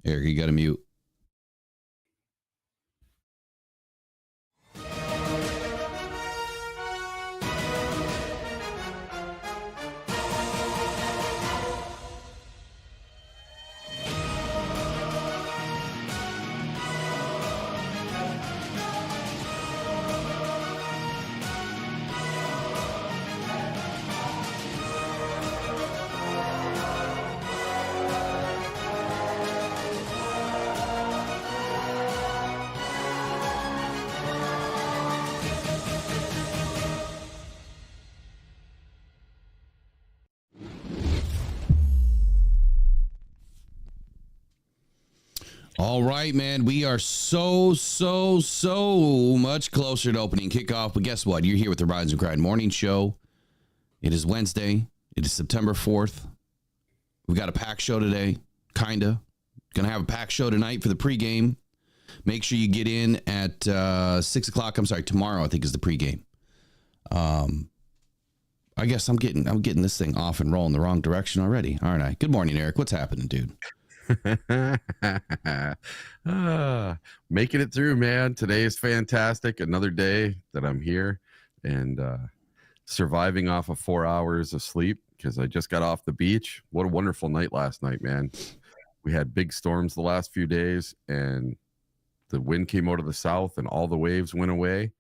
Eric, you got to mute. All right, man. We are so much closer to opening kickoff. But guess what? You're here with the Rise and Grind Morning Show. It is Wednesday. It is September 4th. We've got a pack show today. Kinda. Gonna have a pack show tonight for the pregame. Make sure you get in at 6 o'clock. I'm sorry, tomorrow I think is the pregame. I guess I'm getting this thing off and rolling the wrong direction already, aren't I? Good morning, Eric. What's happening, dude? Making it through, man. Today is fantastic. Another day that I'm here and surviving off of 4 hours of sleep because I just got off the beach. What a wonderful night last night, man. We had big storms the last few days and the wind came out of the south and all the waves went away.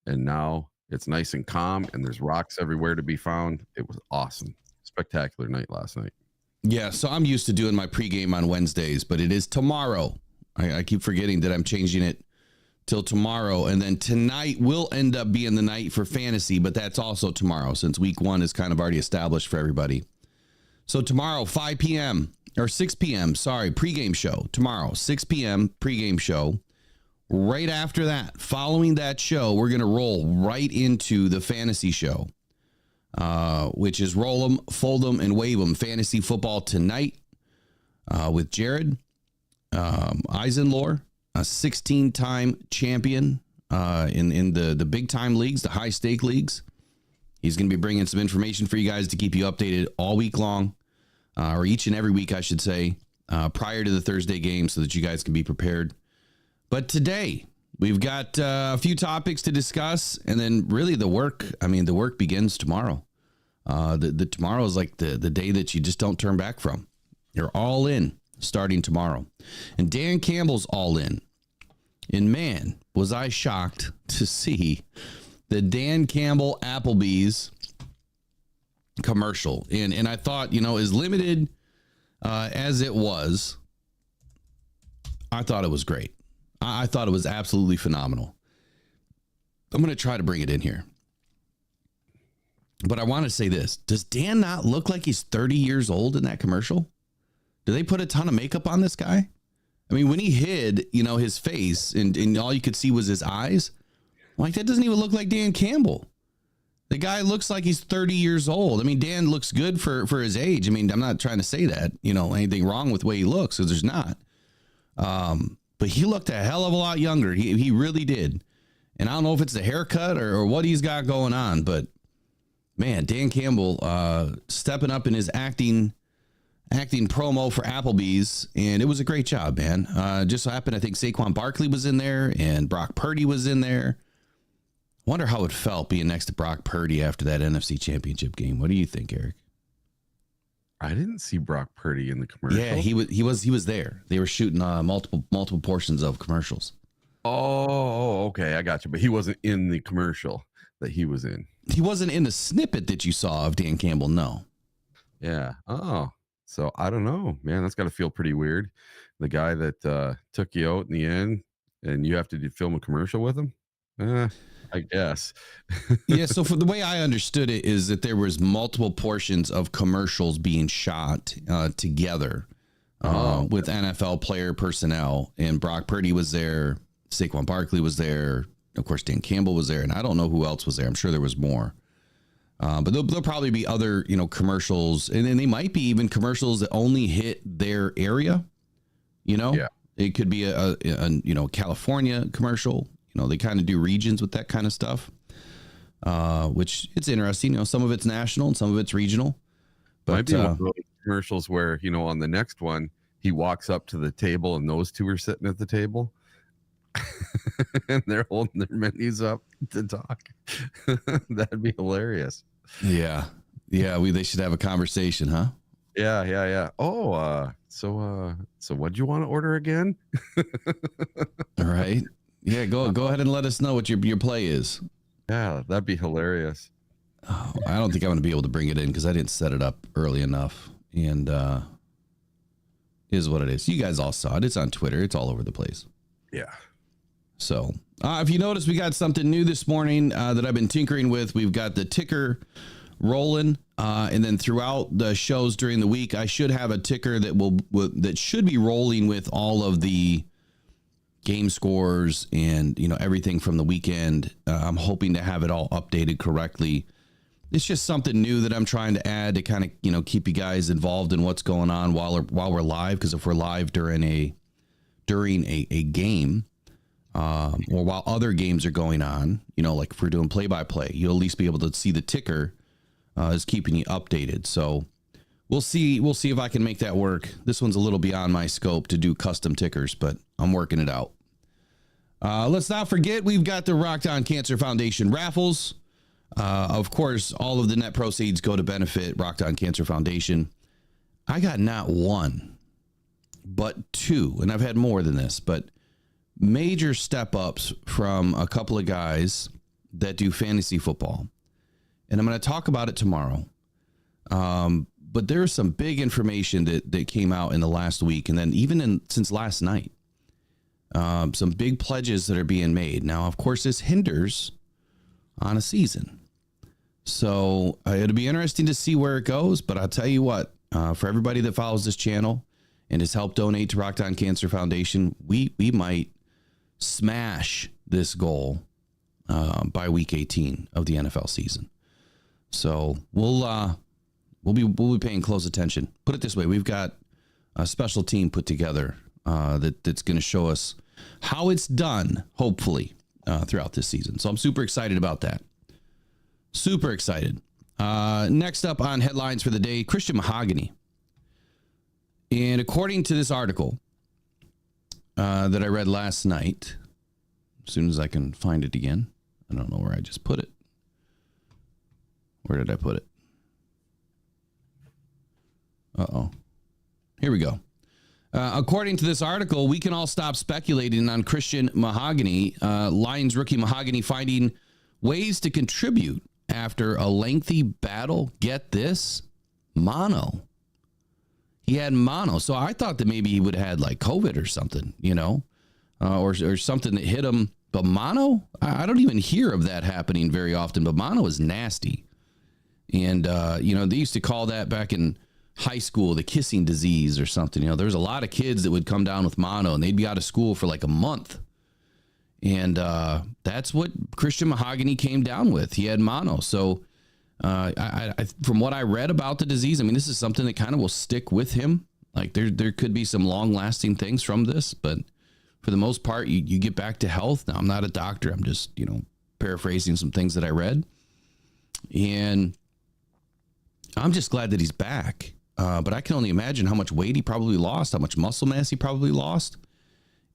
And now it's nice and calm and there's rocks everywhere to be found. It was awesome. Spectacular night last night. Yeah, so I'm used to doing my pregame on Wednesdays, but it is tomorrow. I keep forgetting that I'm changing it till tomorrow. And then tonight will end up being the night for fantasy, but that's also tomorrow since week one is kind of already established for everybody. So tomorrow, 5 p.m. or 6 p.m., sorry, pregame show. Tomorrow, 6 p.m. pregame show. Right after that, following that show, we're going to roll right into the fantasy show. Which is roll 'em, fold 'em, and wave 'em. Fantasy football tonight with Jared Eisenlohr, a 16-time champion in the big-time leagues, the high-stake leagues. He's going to be bringing some information for you guys to keep you updated all week long, or each and every week, I should say, prior to the Thursday game so that you guys can be prepared. But today, we've got a few topics to discuss, and then really the work begins tomorrow. The tomorrow is like the day that you just don't turn back from. You're all in starting tomorrow. And Dan Campbell's all in. And man, was I shocked to see the Dan Campbell Applebee's commercial. And I thought, as limited as it was, I thought it was great. I thought it was absolutely phenomenal. I'm going to try to bring it in here. But I want to say this. Does Dan not look like he's 30 years old in that commercial? Do they put a ton of makeup on this guy? I mean, when he hid, his face and all you could see was his eyes, like that doesn't even look like Dan Campbell. The guy looks like he's 30 years old. I mean, Dan looks good for his age. I mean, I'm not trying to say that, anything wrong with the way he looks, because there's not. But he looked a hell of a lot younger. He really did. And I don't know if it's the haircut or what he's got going on, but man, Dan Campbell stepping up in his acting promo for Applebee's, and it was a great job, man. Just so happened, I think Saquon Barkley was in there and Brock Purdy was in there. Wonder how it felt being next to Brock Purdy after that NFC Championship game. What do you think, Eric? I didn't see Brock Purdy in the commercial. Yeah, he was there. They were shooting multiple portions of commercials. Oh, okay, I got you. But he wasn't in the commercial that he was in. He wasn't in the snippet that you saw of Dan Campbell, no. Yeah. Oh, so I don't know, man. That's got to feel pretty weird. The guy that took you out in the end, and you have to film a commercial with him. I guess. Yeah. So for the way I understood it is that there was multiple portions of commercials being shot together with NFL player personnel, and Brock Purdy was there. Saquon Barkley was there. Of course, Dan Campbell was there, and I don't know who else was there. I'm sure there was more. But there'll probably be other, commercials, and then they might be even commercials that only hit their area. Yeah. It could be a California commercial. They kind of do regions with that kind of stuff, which it's interesting. Some of it's national and some of it's regional. But might be one of those commercials where, on the next one, he walks up to the table and those two are sitting at the table and they're holding their menus up to talk. That'd be hilarious. Yeah. They should have a conversation, huh? Yeah. Oh, so what'd you want to order again? All right. Yeah, go ahead and let us know what your play is. Yeah, that'd be hilarious. Oh, I don't think I'm going to be able to bring it in because I didn't set it up early enough. And is what it is. You guys all saw it. It's on Twitter. It's all over the place. Yeah. So if you notice, we got something new this morning that I've been tinkering with. We've got the ticker rolling. And then throughout the shows during the week, I should have a ticker that should be rolling with all of the game scores and, everything from the weekend. I'm hoping to have it all updated correctly. It's just something new that I'm trying to add to kind of, keep you guys involved in what's going on while we're live. Because if we're live during a game, or while other games are going on, like if we're doing play-by-play, you'll at least be able to see the ticker is keeping you updated. So we'll see if I can make that work. This one's a little beyond my scope to do custom tickers, but I'm working it out. Let's not forget, we've got the Rocked On Cancer Foundation raffles. Of course, all of the net proceeds go to benefit Rocked On Cancer Foundation. I got not one, but two, and I've had more than this, but major step ups from a couple of guys that do fantasy football. And I'm going to talk about it tomorrow. But there's some big information that came out in the last week. And then even since last night, some big pledges that are being made. Now, of course, this hinders on a season. So it'll be interesting to see where it goes. But I'll tell you what, for everybody that follows this channel and has helped donate to Rocked On Cancer Foundation, we might smash this goal by week 18 of the NFL season. So we'll be paying close attention. Put it this way, we've got a special team put together that's going to show us how it's done, hopefully, throughout this season. So I'm super excited about that. Super excited. Next up on headlines for the day, Christian Mahogany. And according to this article that I read last night, as soon as I can find it again, I don't know where I just put it. Where did I put it? Uh-oh. Here we go. According to this article, we can all stop speculating on Christian Mahogany. Lions rookie Mahogany finding ways to contribute after a lengthy battle. Get this? Mono. He had mono. So I thought that maybe he would have had like COVID or something, or something that hit him. But mono? I don't even hear of that happening very often, but mono is nasty. And, they used to call that back in high school the kissing disease or something. There was a lot of kids that would come down with mono and they'd be out of school for like a month. And that's what Christian Mahogany came down with. He had mono. So I from what I read about the disease, this is something that kind of will stick with him. Like there could be some long lasting things from this, but for the most part, you get back to health. Now, I'm not a doctor. I'm just, paraphrasing some things that I read. And I'm just glad that he's back. But I can only imagine how much weight he probably lost, how much muscle mass he probably lost.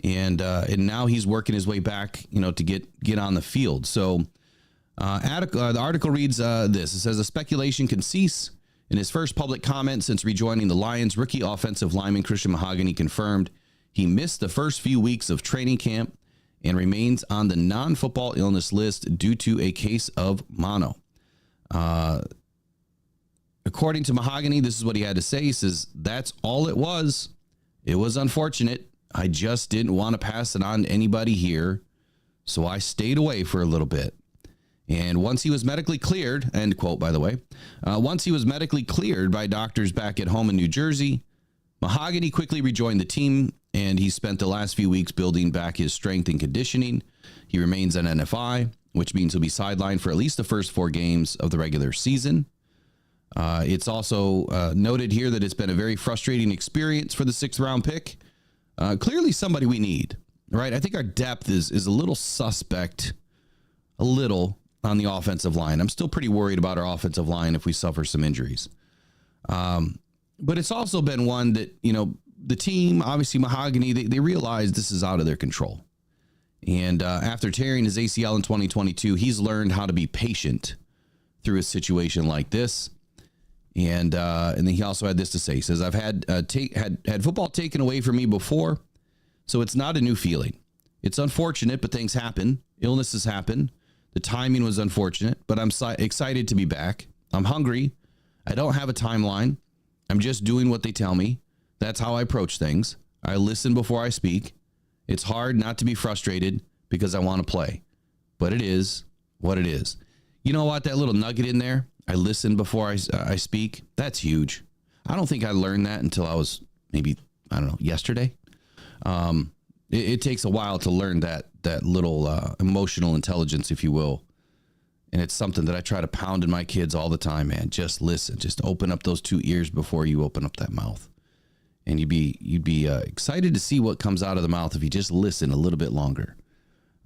And now he's working his way back, to get on the field. So the article reads this. It says, a speculation can cease. In his first public comment since rejoining the Lions, rookie offensive lineman Christian Mahogany confirmed he missed the first few weeks of training camp and remains on the non-football illness list due to a case of mono. According to Mahogany, this is what he had to say. He says, that's all it was. It was unfortunate. I just didn't want to pass it on to anybody here. So I stayed away for a little bit. And once he was medically cleared, end quote, by the way, once he was medically cleared by doctors back at home in New Jersey, Mahogany quickly rejoined the team, and he spent the last few weeks building back his strength and conditioning. He remains on NFI, which means he'll be sidelined for at least the first 4 games of the regular season. It's also noted here that it's been a very frustrating experience for the 6th round pick. Clearly somebody we need, right? I think our depth is a little suspect, a little on the offensive line. I'm still pretty worried about our offensive line if we suffer some injuries. But it's also been one that, the team, obviously Mahogany, they realize this is out of their control. And after tearing his ACL in 2022, he's learned how to be patient through a situation like this. And then he also had this to say. He says, I've had football taken away from me before, so it's not a new feeling. It's unfortunate, but things happen. Illnesses happen. The timing was unfortunate, but I'm excited to be back. I'm hungry. I don't have a timeline. I'm just doing what they tell me. That's how I approach things. I listen before I speak. It's hard not to be frustrated because I want to play, but it is what it is. You know what? That little nugget in there, I listen before I speak. That's huge. I don't think I learned that until I was maybe, yesterday. It takes a while to learn that little emotional intelligence, if you will. And it's something that I try to pound in my kids all the time, man. Just listen. Just open up those 2 ears before you open up that mouth. And you'd be excited to see what comes out of the mouth if you just listen a little bit longer.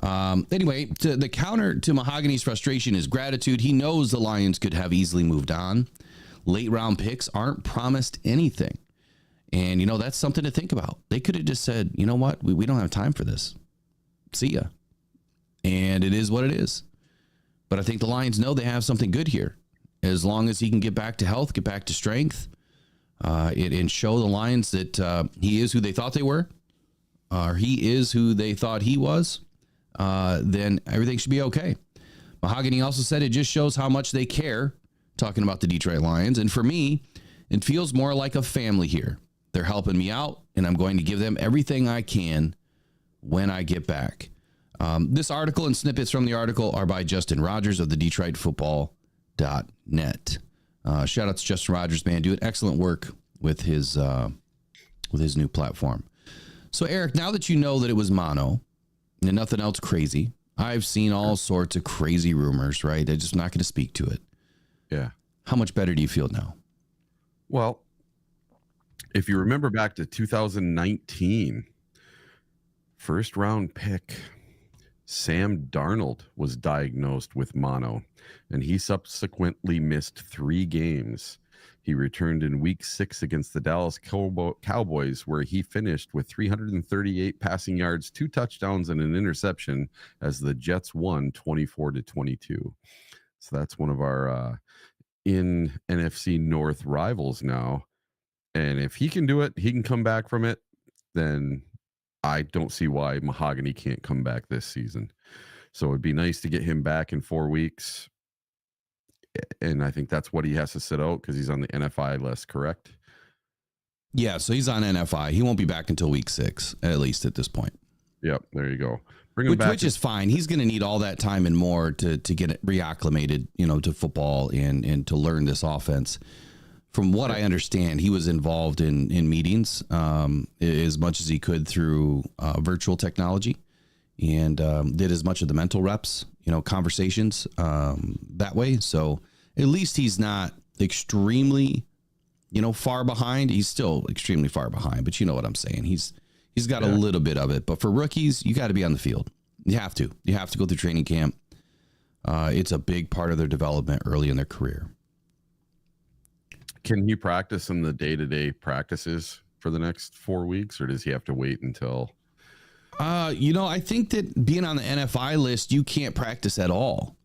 Anyway, the counter to Mahogany's frustration is gratitude. He knows the Lions could have easily moved on. Late round picks aren't promised anything. And, that's something to think about. They could have just said, you know what? We don't have time for this. See ya. And it is what it is. But I think the Lions know they have something good here. As long as he can get back to health, get back to strength, and show the Lions that he is who they thought they were, or he is who they thought he was, then everything should be okay. Mahogany also said it just shows how much they care, talking about the Detroit Lions. And for me, it feels more like a family here. They're helping me out, and I'm going to give them everything I can when I get back. This article and snippets from the article are by Justin Rogers of the DetroitFootball.net. Shout out to Justin Rogers, man, doing excellent work with his new platform. So, Eric, now that you know that it was mono and nothing else crazy, I've seen all sorts of crazy rumors, right? I'm just not going to speak to it. Yeah. How much better do you feel now? Well, if you remember back to 2019, first round pick Sam Darnold was diagnosed with mono, and he subsequently missed 3 games. He returned in week 6 against the Dallas Cowboys, where he finished with 338 passing yards, 2 touchdowns, and an interception as the Jets won 24-22. So that's one of our in NFC North rivals now. And if he can do it, he can come back from it, then I don't see why Mahogany can't come back this season. So it'd be nice to get him back in 4 weeks. And I think that's what he has to sit out because he's on the NFI list, correct? Yeah, so he's on NFI. He won't be back until week 6, at least at this point. Yep, there you go. Bring him back. Which is fine. He's going to need all that time and more to get it reacclimated, to football and to learn this offense. From what I understand, he was involved in meetings as much as he could through virtual technology and did as much of the mental reps, conversations that way. So at least he's not extremely, far behind. He's still extremely far behind, but you know what I'm saying. He's got a little bit of it. But for rookies, you got to be on the field. You have to. You have to go through training camp. It's a big part of their development early in their career. Can he practice in the day-to-day practices for the next 4 weeks, or does he have to wait until? I think that being on the NFI list, you can't practice at all.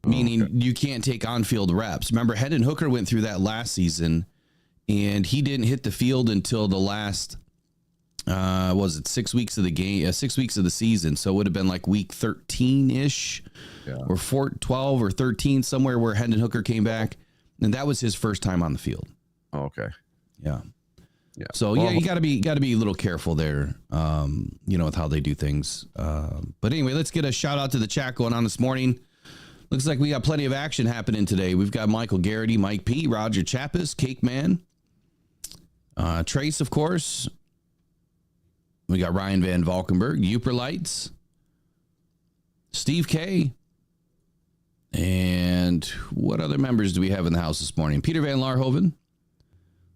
Meaning you can't take on-field reps. Remember, Hendon Hooker went through that last season, and he didn't hit the field until the last, 6 weeks of the game, 6 weeks of the season. So it would have been like week 13-ish or 12 or 13, somewhere where Hendon Hooker came back. And that was his first time on the field. Oh, okay. Yeah. So you got to be a little careful there, with how they do things. But anyway, let's get a shout out to the chat going on this morning. Looks like we got plenty of action happening today. We've got Michael Garrity, Mike P, Roger Chappis, Cake Man, Trace, of course. We got Ryan Van Valkenburg, Uper Lights, Steve K. And what other members do we have in the house this morning? Peter Van Larhoven.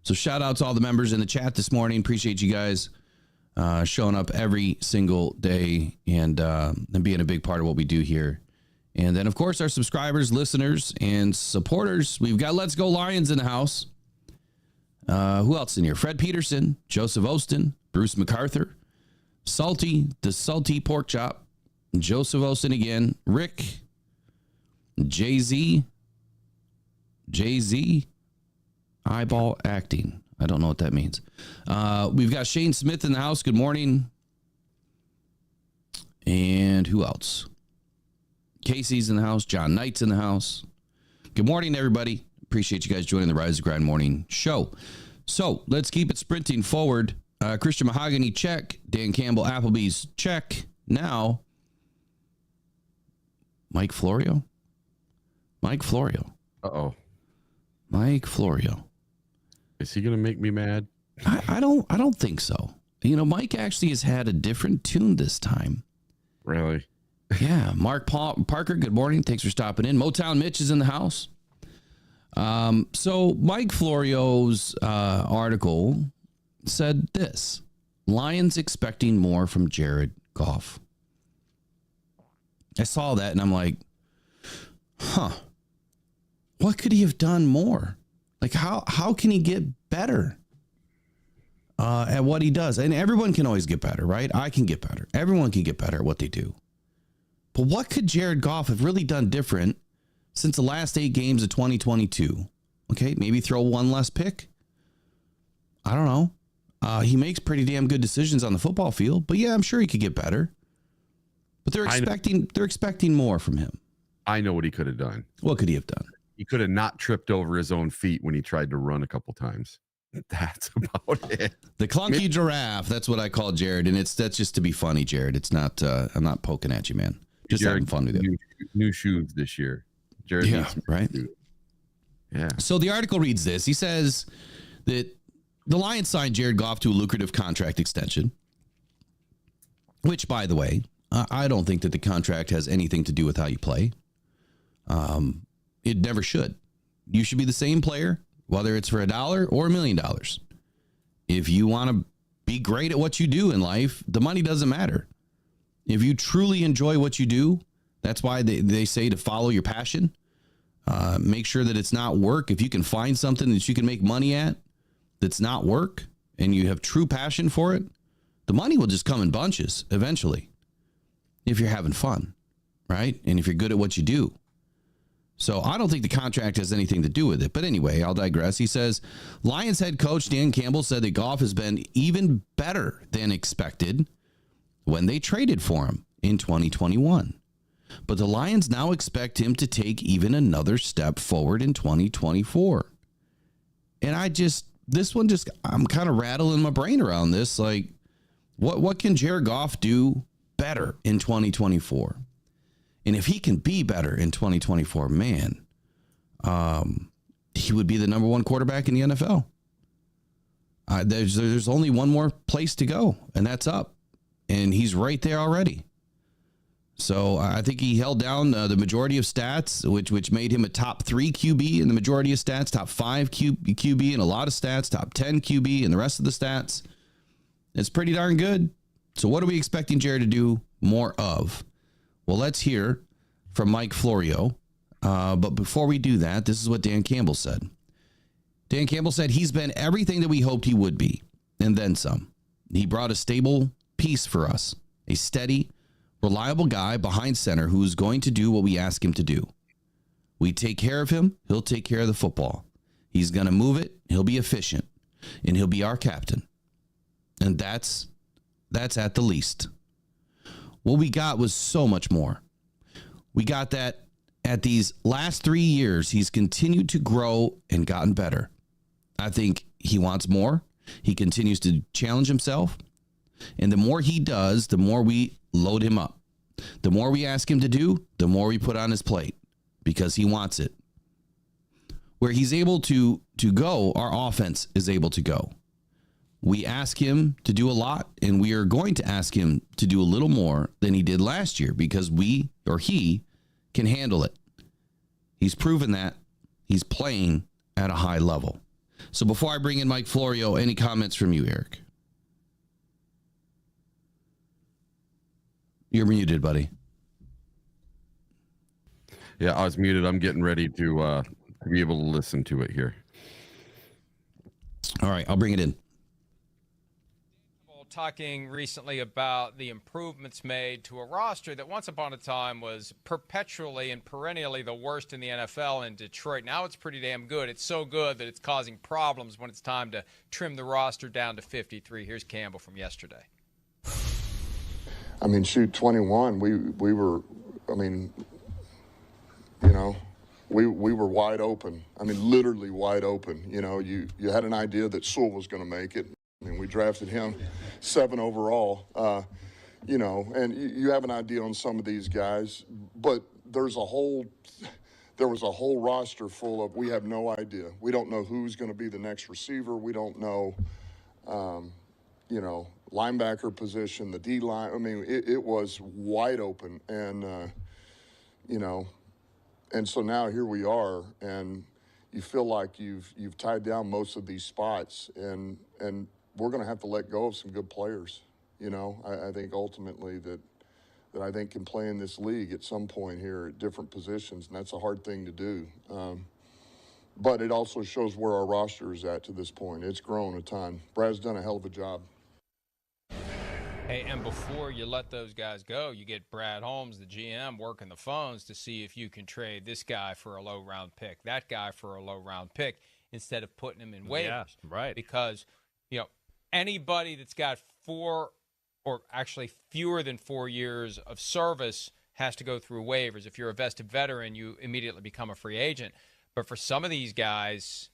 So shout out to all the members in the chat this morning. Appreciate you guys showing up every single day and being a big part of what we do here. And then, of course, our subscribers, listeners, and supporters. We've got Let's Go Lions in the house. Who else in here? Fred Peterson, Joseph Osteen, Bruce MacArthur, Salty, the Salty Pork Chop, Joseph Osteen again, Rick, Jay-Z, eyeball acting. I don't know what that means. We've got Shane Smith in the house. Good morning. And who else? Casey's in the house. John Knight's in the house. Good morning, everybody. Appreciate you guys joining the Rise of Grind Morning Show. So let's keep it sprinting forward. Christian Mahogany, check. Dan Campbell, Applebee's, check. Now, Mike Florio. Uh-oh. Mike Florio. Is he going to make me mad? I don't think so. You know, Mike actually has had a different tune this time. Really? Yeah. Mark Parker, good morning. Thanks for stopping in. Motown Mitch is in the house. So Mike Florio's article said this: Lions expecting more from Jared Goff. I saw that and I'm like, what could he have done more? Like, how can he get better at what he does? And everyone can always get better, right? I can get better. Everyone can get better at what they do. But what could Jared Goff have really done different since the last 8 games of 2022? Okay, maybe throw one less pick. I don't know. He makes pretty damn good decisions on the football field, but yeah, I'm sure he could get better. But they're expecting more from him. I know what he could have done. What could he have done? He could have not tripped over his own feet when he tried to run a couple times. That's about it. The clunky giraffe. That's what I call Jared, and that's just to be funny, Jared. It's not. I'm not poking at you, man. Just Jared, having fun with you. New shoes this year. Jared needs some right. shoes. Yeah. So the article reads this. He says that the Lions signed Jared Goff to a lucrative contract extension, which, by the way, I don't think that the contract has anything to do with how you play. It never should. You should be the same player, whether it's for $1 or $1 million. If you want to be great at what you do in life, the money doesn't matter. If you truly enjoy what you do, that's why they say to follow your passion. Make sure that it's not work. If you can find something that you can make money at that's not work and you have true passion for it, the money will just come in bunches eventually if you're having fun, right? And if you're good at what you do. So I don't think the contract has anything to do with it. But anyway, I'll digress. He says, Lions head coach Dan Campbell said that Goff has been even better than expected when they traded for him in 2021. But the Lions now expect him to take even another step forward in 2024. And I'm kind of rattling my brain around this. Like, what can Jared Goff do better in 2024? And if he can be better in 2024, man, he would be the number 1 quarterback in the NFL. There's only one more place to go, and that's up. And he's right there already. So I think he held down the majority of stats, which made him a top 3 QB in the majority of stats, top 5 QB in a lot of stats, top 10 QB in the rest of the stats. It's pretty darn good. So what are we expecting Jared to do more of? Well, let's hear from Mike Florio. But before we do that, this is what Dan Campbell said. Dan Campbell said he's been everything that we hoped he would be, and then some. He brought a stable piece for us, a steady, reliable guy behind center who's going to do what we ask him to do. We take care of him, he'll take care of the football. He's going to move it, he'll be efficient, and he'll be our captain. And that's at the least. What we got was so much more. We got that at these last 3 years, he's continued to grow and gotten better. I think he wants more. He continues to challenge himself. And the more he does, the more we load him up. The more we ask him to do, the more we put on his plate because he wants it. Where he's able to go, our offense is able to go. We ask him to do a lot, and we are going to ask him to do a little more than he did last year because he can handle it. He's proven that. He's playing at a high level. So before I bring in Mike Florio, any comments from you, Eric? You're muted, buddy. Yeah, I was muted. I'm getting ready to be able to listen to it here. All right, I'll bring it in. Talking recently about the improvements made to a roster that once upon a time was perpetually and perennially the worst in the NFL in Detroit. Now it's pretty damn good. It's so good that it's causing problems when it's time to trim the roster down to 53. Here's Campbell from yesterday. I mean, shoot, 21, we were, I mean, you know, we were wide open. I mean, literally wide open. You know, you had an idea that Sewell was going to make it. I mean, we drafted him 7 overall, you know, and you have an idea on some of these guys, but there was a whole roster full of, we have no idea. We don't know who's going to be the next receiver. We don't know, you know, linebacker position, the D-line. I mean, it was wide open, and, you know, and so now here we are, and you feel like you've tied down most of these spots, and we're going to have to let go of some good players. You know, I think ultimately that I think can play in this league at some point here at different positions, and that's a hard thing to do. But it also shows where our roster is at to this point. It's grown a ton. Brad's done a hell of a job. Hey, and before you let those guys go, you get Brad Holmes, the GM, working the phones to see if you can trade this guy for a low-round pick, that guy for a low-round pick, instead of putting him in waivers. Yeah, right. Because, you know, anybody that's got 4 or actually fewer than 4 years of service has to go through waivers. If you're a vested veteran, you immediately become a free agent. But for some of these guys,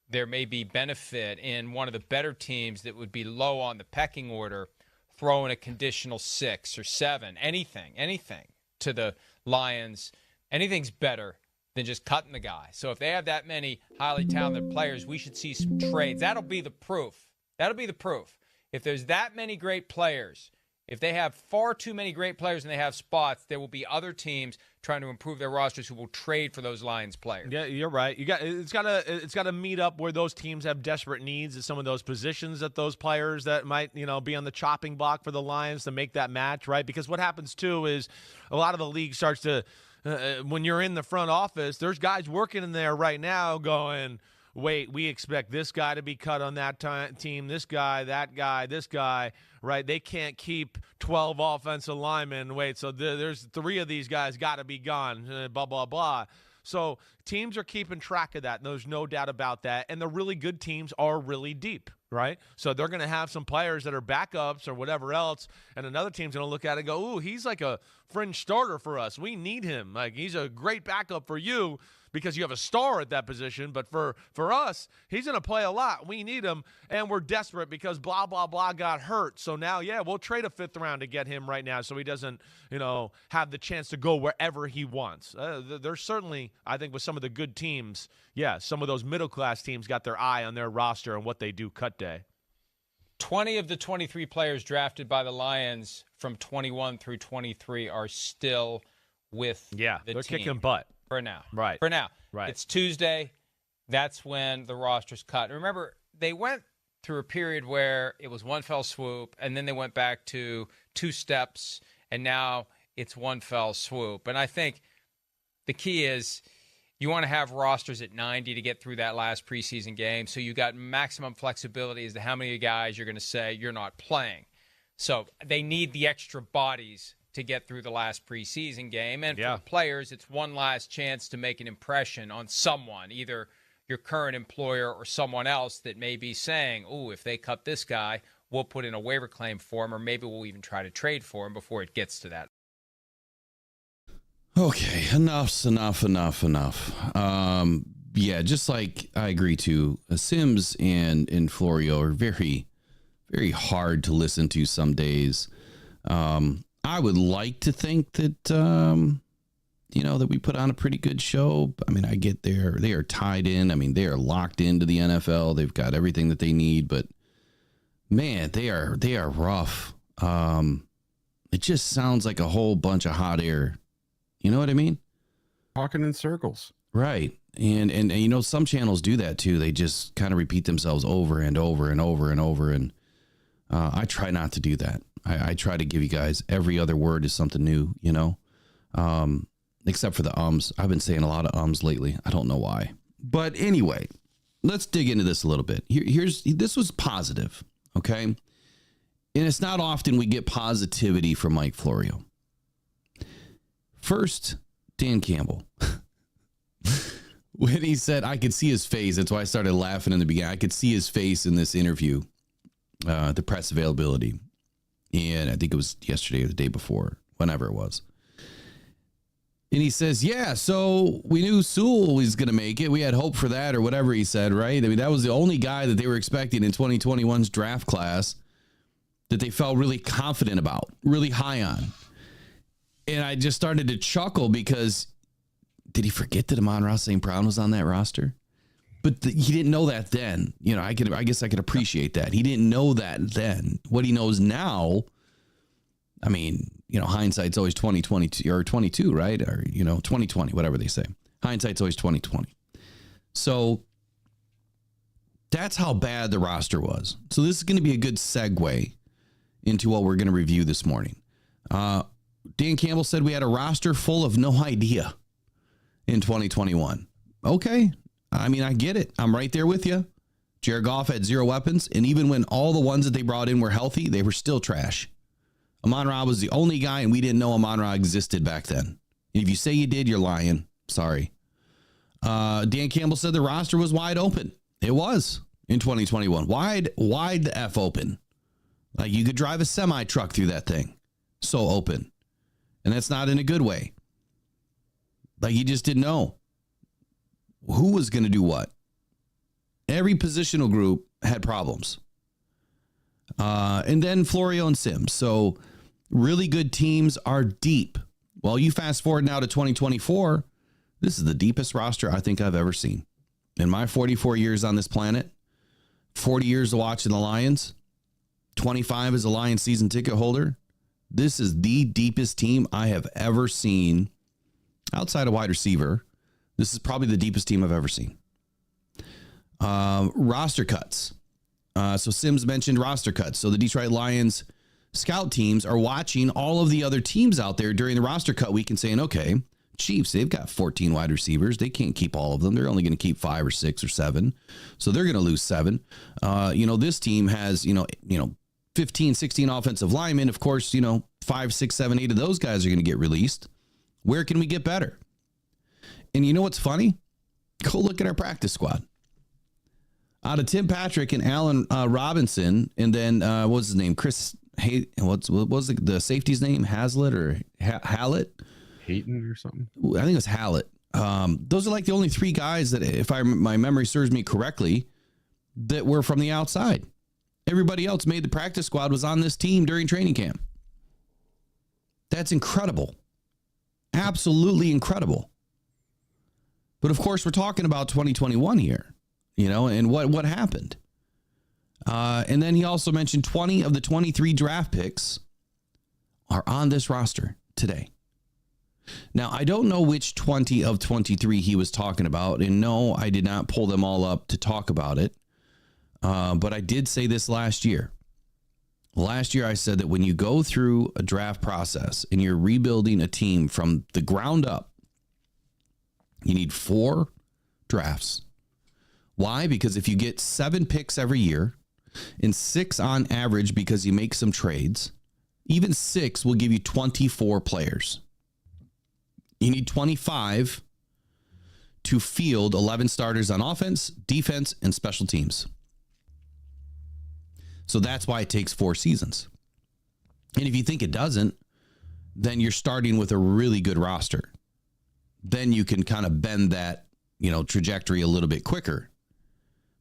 there may be benefit in one of the better teams that would be low on the pecking order, throwing a conditional 6 or 7, anything to the Lions. Anything's better than just cutting the guy. So if they have that many highly talented players, we should see some trades. That'll be the proof. If there's that many great players, if they have far too many great players and they have spots, there will be other teams trying to improve their rosters who will trade for those Lions players. Yeah, you're right. It's got to meet up where those teams have desperate needs at some of those positions that those players that might, you know, be on the chopping block for the Lions to make that match, right? Because what happens too is a lot of the league starts to when you're in the front office, there's guys working in there right now going, wait, we expect this guy to be cut on that team, this guy, that guy, this guy, right? They can't keep 12 offensive linemen. Wait, so there's 3 of these guys got to be gone, blah, blah, blah. So teams are keeping track of that, and there's no doubt about that. And the really good teams are really deep, right? So they're going to have some players that are backups or whatever else, and another team's going to look at it and go, ooh, he's like a fringe starter for us. We need him. Like, he's a great backup for you because you have a star at that position. But for us, he's going to play a lot. We need him, and we're desperate because blah, blah, blah got hurt. So now, yeah, we'll trade a 5th round to get him right now so he doesn't, you know, have the chance to go wherever he wants. There's certainly, I think, with some of the good teams, yeah, some of those middle-class teams got their eye on their roster and what they do cut day. 20 of the 23 players drafted by the Lions from 21 through 23 are still with the team. They're kicking butt. For now. Right. For now. Right. It's Tuesday. That's when the roster's cut. And remember, they went through a period where it was one fell swoop, and then they went back to 2 steps, and now it's one fell swoop. And I think the key is you want to have rosters at 90 to get through that last preseason game, so you got maximum flexibility as to how many guys you're going to say you're not playing. So they need the extra bodies to get through the last preseason game. And for the players, it's one last chance to make an impression on someone, either your current employer or someone else that may be saying, ooh, if they cut this guy, we'll put in a waiver claim for him, or maybe we'll even try to trade for him before it gets to that. Okay, enough. Yeah, just like I agree to, Sims and Florio are very, very hard to listen to some days. I would like to think that, you know, that we put on a pretty good show. I mean, I get there. They are tied in. I mean, they are locked into the NFL. They've got everything that they need. But, man, they are rough. It just sounds like a whole bunch of hot air. You know what I mean? Talking in circles. Right. And you know, some channels do that, too. They just kind of repeat themselves over and over and over and over. And I try not to do that. I try to give you guys every other word is something new, you know, except for the ums. I've been saying a lot of ums lately. I don't know why. But anyway, let's dig into this a little bit. This was positive, okay? And it's not often we get positivity from Mike Florio. First, Dan Campbell. When he said, I could see his face, that's why I started laughing in the beginning. I could see his face in this interview, the press availability. And I think it was yesterday or the day before, whenever it was. And he says, yeah, so we knew Sewell was going to make it. We had hope for that or whatever he said, right? I mean, that was the only guy that they were expecting in 2021's draft class that they felt really confident about, really high on. And I just started to chuckle because did he forget that Amon-Ra St. Brown was on that roster? But he didn't know that then. You know, I guess I could appreciate that. He didn't know that then. What he knows now, I mean, you know, hindsight's always 20/22 or 22, right? Or, you know, 20/20, whatever they say. Hindsight's always 20/20. So that's how bad the roster was. So this is going to be a good segue into what we're going to review this morning. Dan Campbell said we had a roster full of no idea in 2021. Okay. I mean, I get it. I'm right there with you. Jared Goff had 0 weapons. And even when all the ones that they brought in were healthy, they were still trash. Amon-Ra was the only guy, and we didn't know Amon-Ra existed back then. And if you say you did, you're lying. Sorry. Dan Campbell said the roster was wide open. It was in 2021. Wide the F open. Like you could drive a semi truck through that thing. So open. And that's not in a good way. Like you just didn't know who was going to do what. Every positional group had problems. And then Florio and Sims. So really good teams are deep. Well, you fast forward now to 2024. This is the deepest roster I think I've ever seen. In my 44 years on this planet, 40 years of watching the Lions, 25 as a Lions season ticket holder. This is the deepest team I have ever seen outside of wide receiver. This is probably the deepest team I've ever seen. Roster cuts. So Sims mentioned roster cuts. So the Detroit Lions scout teams are watching all of the other teams out there during the roster cut week and saying, okay, Chiefs, they've got 14 wide receivers. They can't keep all of them. They're only going to keep 5 or 6 or 7. So they're going to lose 7. This team has, 15, 16 offensive linemen. Of course, 5, 6, 7, 8 of those guys are going to get released. Where can we get better? And you know what's funny? Go look at our practice squad. Out of Tim Patrick and Allen Robinson, and then what's his name? Chris. What was the safety's name? Haslett or Hallett? Hayton or something. I think it was Hallett. Those are like the only 3 guys that, if my memory serves me correctly, that were from the outside. Everybody else made the practice squad, was on this team during training camp. That's incredible. Absolutely incredible. But of course, we're talking about 2021 here, and what happened. And then he also mentioned 20 of the 23 draft picks are on this roster today. Now, I don't know which 20 of 23 he was talking about. And no, I did not pull them all up to talk about it. But I did say this last year. Last year, I said that when you go through a draft process and you're rebuilding a team from the ground up, you need 4 drafts. Why? Because if you get 7 picks every year and 6 on average because you make some trades, even 6 will give you 24 players. You need 25 to field 11 starters on offense, defense, and special teams. So that's why it takes 4 seasons. And if you think it doesn't, then you're starting with a really good roster. Then you can kind of bend that, trajectory a little bit quicker.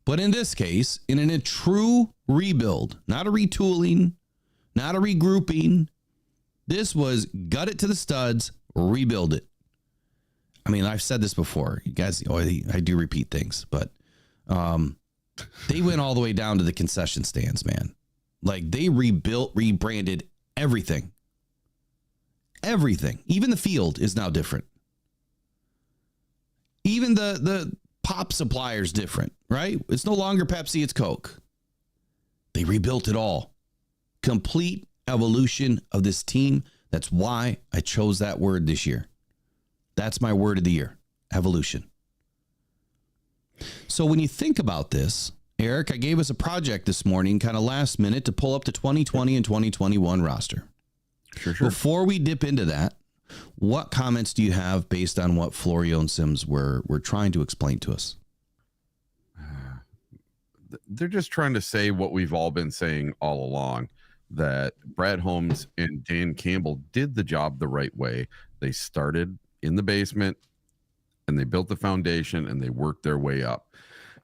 But in this case, in a true rebuild, not a retooling, not a regrouping, this was gut it to the studs, rebuild it. I mean, I've said this before. You guys, I do repeat things, but they went all the way down to the concession stands, man. Like they rebranded everything. Everything. Even the field is now different. Even the pop supplier is different, right? It's no longer Pepsi, it's Coke. They rebuilt it all. Complete evolution of this team. That's why I chose that word this year. That's my word of the year. Evolution. So when you think about this, Eric, I gave us a project this morning, kind of last minute, to pull up the 2020 and 2021 roster. Sure. Before we dip into that, what comments do you have based on what Florio and Sims were trying to explain to us? They're just trying to say what we've all been saying all along, that Brad Holmes and Dan Campbell did the job the right way. They started in the basement and they built the foundation and they worked their way up.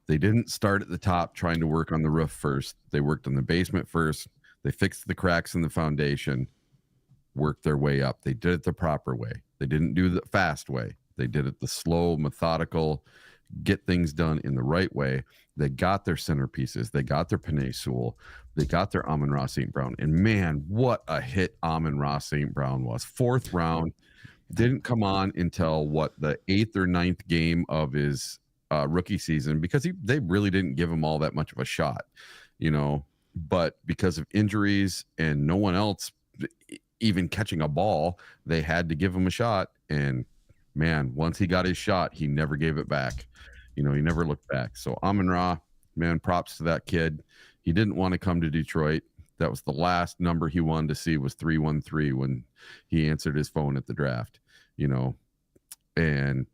They didn't start at the top trying to work on the roof first. They worked on the basement first. They fixed the cracks in the foundation, worked their way up. They did it the proper way. They didn't do the fast way. They did it the slow, methodical, get things done in the right way. They got their centerpieces. They got their Penei Sewell. They got their Amon-Ra St. Brown. And man, what a hit Amon-Ra St. Brown was. 4th round. Didn't come on until the 8th or 9th game of his rookie season, because they really didn't give him all that much of a shot, but because of injuries and no one else even catching a ball, they had to give him a shot. And man, once he got his shot, he never gave it back. He never looked back. So Amon-Ra, man, props to that kid. He didn't want to come to Detroit. That was the last number he wanted to see, was 313 when he answered his phone at the draft, and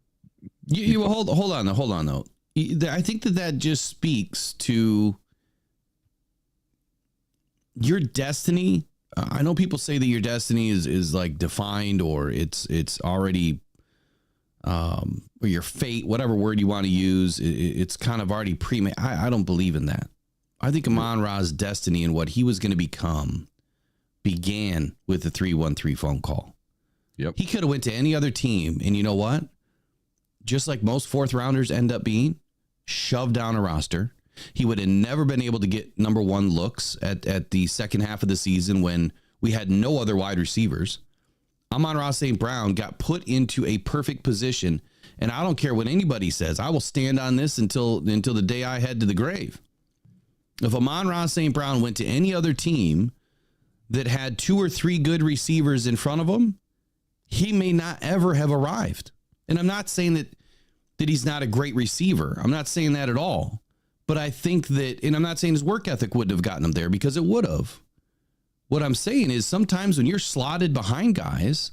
you hold on though. I think that just speaks to your destiny. I know people say that your destiny is like defined, or it's already, or your fate, whatever word you want to use. It's kind of already pre-made. I don't believe in that. I think Amon-Ra's destiny and what he was going to become began with the 313 phone call. Yep. He could have went to any other team, and you know what? Just like most 4th rounders end up being, shoved down a roster. He would have never been able to get number 1 looks at the second half of the season when we had no other wide receivers. Amon-Ra St. Brown got put into a perfect position, and I don't care what anybody says. I will stand on this until the day I head to the grave. If Amon-Ra St. Brown went to any other team that had 2 or 3 good receivers in front of him, he may not ever have arrived. And I'm not saying that he's not a great receiver. I'm not saying that at all. But I think that, and I'm not saying his work ethic wouldn't have gotten him there, because it would have. What I'm saying is sometimes when you're slotted behind guys,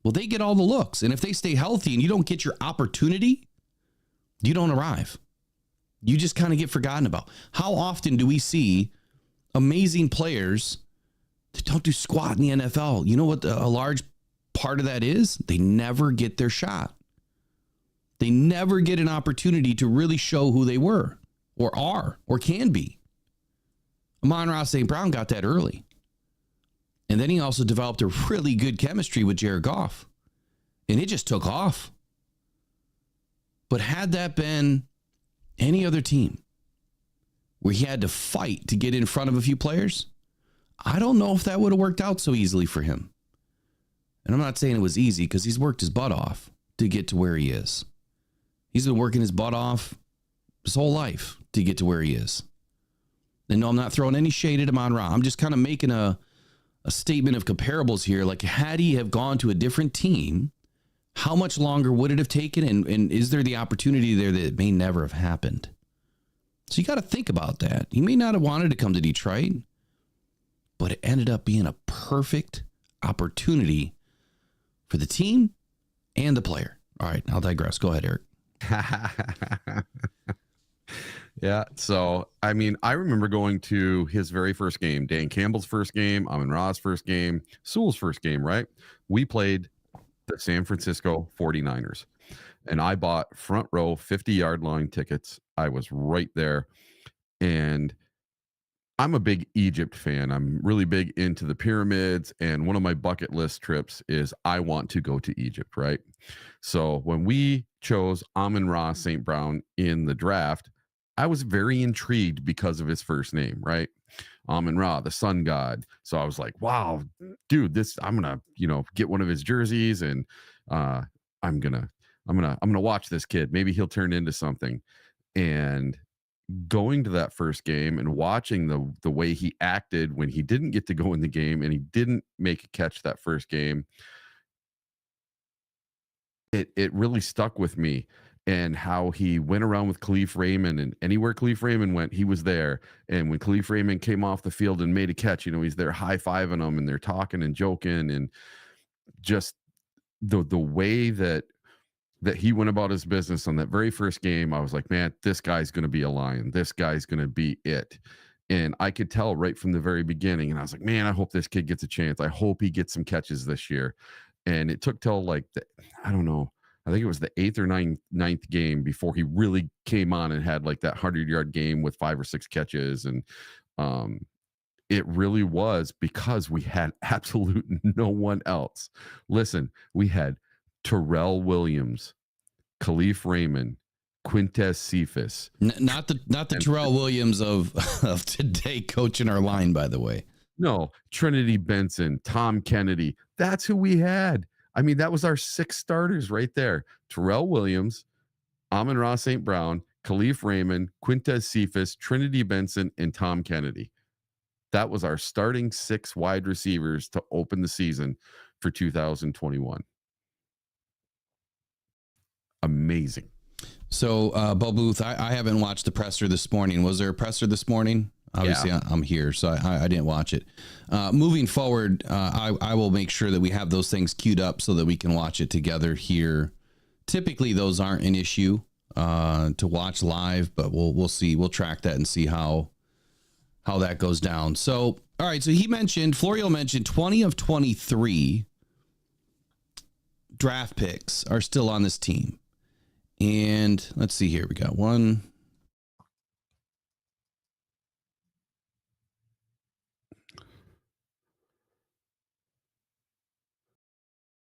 well, they get all the looks. And if they stay healthy and you don't get your opportunity, you don't arrive. You just kind of get forgotten about. How often do we see amazing players that don't do squat in the NFL? You know what a large part of that is? They never get their shot. They never get an opportunity to really show who they were or are or can be. Amon-Ra St. Brown got that early. And then he also developed a really good chemistry with Jared Goff. And it just took off. But had that been any other team where he had to fight to get in front of a few players, I don't know if that would have worked out so easily for him. And I'm not saying it was easy, because he's worked his butt off to get to where he is. He's been working his butt off his whole life to get to where he is. And no, I'm not throwing any shade at Amon-Ra. I'm just kind of making a statement of comparables here. Like, had he have gone to a different team, how much longer would it have taken? And is there the opportunity there that it may never have happened? So you got to think about that. He may not have wanted to come to Detroit, but it ended up being a perfect opportunity for the team and the player. All right, I'll digress. Go ahead, Eric. Yeah. So, I mean, I remember going to his very first game, Dan Campbell's first game, Amon-Ra's first game, Sewell's first game, right? We played the San Francisco 49ers, and I bought front row 50-yard line tickets. I was right there. And I'm a big Egypt fan. I'm really big into the pyramids. And one of my bucket list trips is I want to go to Egypt, right? So when we chose Amon-Ra St. Brown in the draft, I was very intrigued because of his first name, right? Amon-Ra, the sun god. So I was like, wow, dude, I'm going to, get one of his jerseys, and I'm going to watch this kid. Maybe he'll turn into something. And going to that first game and watching the way he acted when he didn't get to go in the game and he didn't make a catch that first game, it really stuck with me. and how he went around with Khalif Raymond, and anywhere Khalif Raymond went, he was there. And when Khalif Raymond came off the field and made a catch, he's there high-fiving them, and they're talking and joking, and just the way that he went about his business on that very first game, I was like, man, this guy's going to be a Lion. This guy's going to be it. And I could tell right from the very beginning. And I was like, man, I hope this kid gets a chance. I hope he gets some catches this year. And it took till I don't know, I think it was the 8th or 9th game before he really came on and had like that 100-yard game with 5 or 6 catches. And it really was because we had absolute no one else. Listen, we had Terrell Williams, Khalif Raymond, Quintez Cephas. Not the Terrell Williams of today coaching our line, by the way. No, Trinity Benson, Tom Kennedy. That's who we had. I mean, that was our 6 starters right there. Terrell Williams, Amon-Ra St. Brown, Khalif Raymond, Quintez Cephas, Trinity Benson, and Tom Kennedy. That was our starting 6 wide receivers to open the season for 2021. Amazing. So, Bo Booth, I haven't watched the presser this morning. Was there a presser this morning? Obviously, yeah. I'm here, so I didn't watch it. Moving forward, I will make sure that we have those things queued up so that we can watch it together here. Typically, those aren't an issue to watch live, but we'll see. We'll track that and see how that goes down. So, all right. So Florio mentioned 20 of 23 draft picks are still on this team. And let's see here. We got one.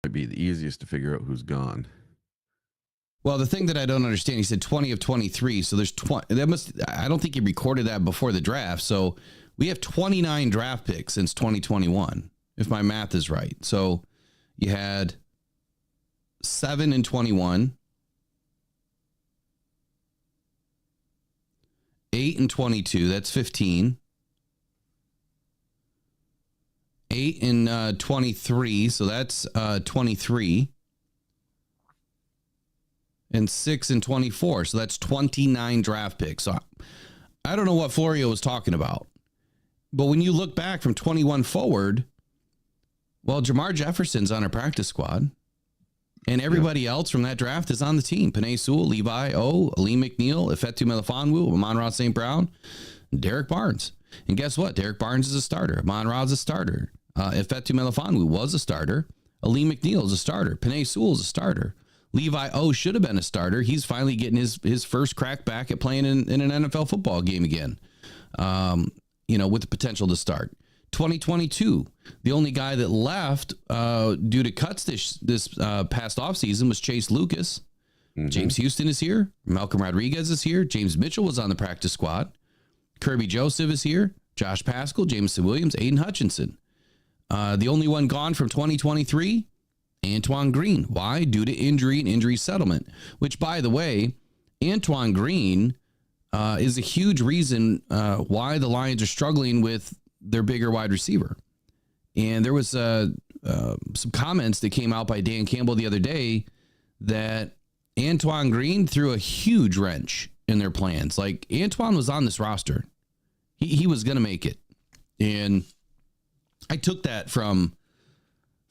Might be the easiest to figure out who's gone. Well, the thing that I don't understand, he said 20 of 23. So there's 20. I don't think he recorded that before the draft. So we have 29 draft picks since 2021, if my math is right. So you had 7 in 21. 8 and 22, that's 15. 8 and 23, so that's 23. And 6 and 24, so that's 29 draft picks. So I don't know what Florio was talking about. But when you look back from 21 forward, well, Jamar Jefferson's on our practice squad. And everybody else from that draft is on the team. Penei Sewell, Levi O, Alim McNeill, Ifeatu Melifonwu, Amon-Ra St. Brown, and Derek Barnes. And guess what? Derek Barnes is a starter. Amon-Ra is a starter. Ifeatu Melifonwu was a starter. Alim McNeill is a starter. Penei Sewell is a starter. Levi O should have been a starter. He's finally getting his first crack back at playing in an NFL football game again, with the potential to start. 2022, the only guy that left due to cuts this past offseason was Chase Lucas. Mm-hmm. James Houston is here. Malcolm Rodriguez is here. James Mitchell was on the practice squad. Kirby Joseph is here. Josh Paschal, Jameson Williams, Aiden Hutchinson. The only one gone from 2023, Antoine Green. Why? Due to injury and injury settlement, which, by the way, Antoine Green is a huge reason why the Lions are struggling with their bigger wide receiver. And there was some comments that came out by Dan Campbell the other day that Antoine Green threw a huge wrench in their plans. Like, Antoine was on this roster. He was going to make it. And I took that from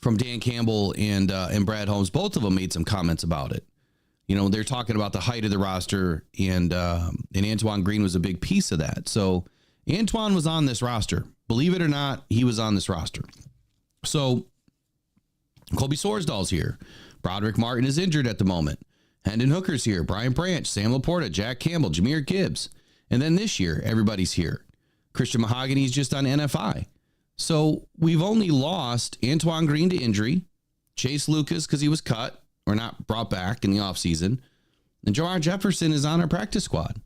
Dan Campbell and Brad Holmes. Both of them made some comments about it. They're talking about the height of the roster, and Antoine Green was a big piece of that. So Antoine was on this roster. Believe it or not, he was on this roster. So Colby Sorsdal's here. Broderick Martin is injured at the moment. Hendon Hooker's here. Brian Branch, Sam Laporta, Jack Campbell, Jahmyr Gibbs. And then this year, everybody's here. Christian Mahogany's just on NFI. So we've only lost Antoine Green to injury, Chase Lucas because he was cut or not brought back in the offseason, and Jamar Jefferson is on our practice squad.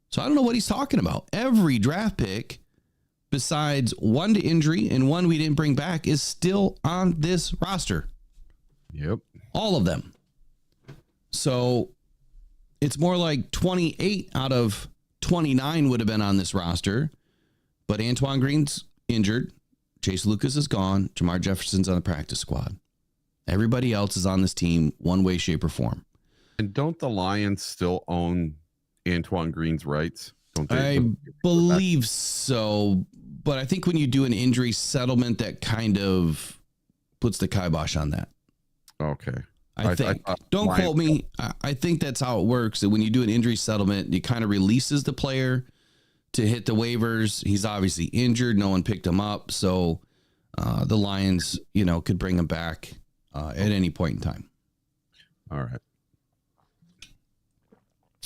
So I don't know what he's talking about. Every draft pick, besides one to injury and one we didn't bring back, is still on this roster. Yep. All of them. So it's more like 28 out of 29 would have been on this roster, but Antoine Green's injured. Chase Lucas is gone. Jamar Jefferson's on the practice squad. Everybody else is on this team one way, shape, or form. And don't the Lions still own Antoine Green's rights? Don't they? I believe so, but I think when you do an injury settlement, that kind of puts the kibosh on that. Okay. I think. Don't quote me. I think that's how it works. That when you do an injury settlement, it kind of releases the player to hit the waivers. He's obviously injured. No one picked him up. So the Lions, could bring him back at any point in time. All right.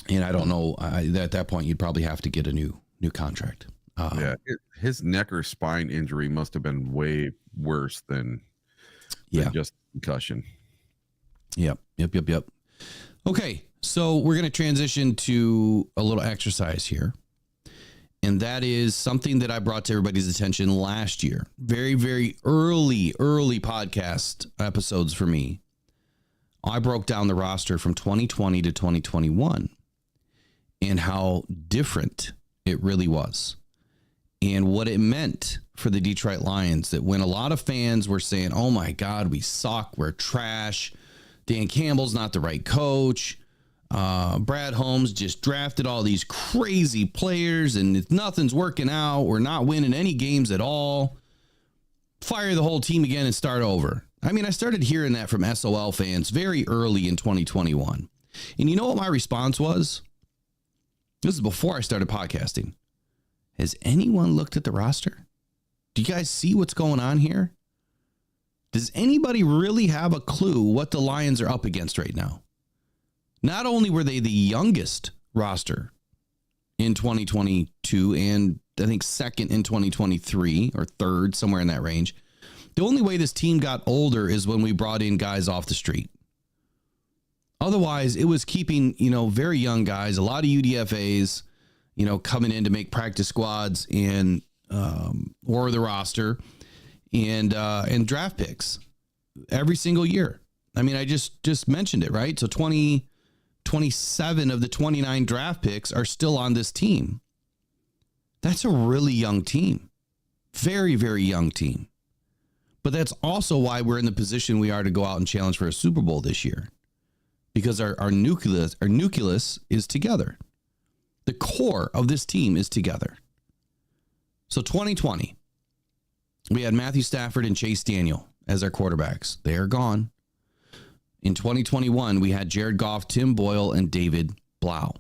And I don't know. At that point, you'd probably have to get a new contract. Yeah. His neck or spine injury must have been way worse than just concussion. Yep. Okay, so we're going to transition to a little exercise here. And that is something that I brought to everybody's attention last year. Very, very early podcast episodes for me. I broke down the roster from 2020 to 2021 and how different it really was. And what it meant for the Detroit Lions, that when a lot of fans were saying, oh my God, we suck, we're trash, Dan Campbell's not the right coach, Brad Holmes just drafted all these crazy players and nothing's working out, we're not winning any games at all, fire the whole team again and start over. I mean, I started hearing that from SOL fans very early in 2021. And you know what my response was? This is before I started podcasting. Has anyone looked at the roster? Do you guys see what's going on here? Does anybody really have a clue what the Lions are up against right now? Not only were they the youngest roster in 2022 and I think second in 2023 or third, somewhere in that range. The only way this team got older is when we brought in guys off the street. Otherwise, it was keeping, very young guys, a lot of UDFAs, coming in to make practice squads and or the roster and draft picks every single year. I mean, I just mentioned it, right? So 27 of the 29 draft picks are still on this team. That's a really young team. Very, very young team. But that's also why we're in the position we are to go out and challenge for a Super Bowl this year. Because our nucleus is together. The core of this team is together. So 2020, we had Matthew Stafford and Chase Daniel as our quarterbacks. They are gone. In 2021, we had Jared Goff, Tim Boyle, and David Blau.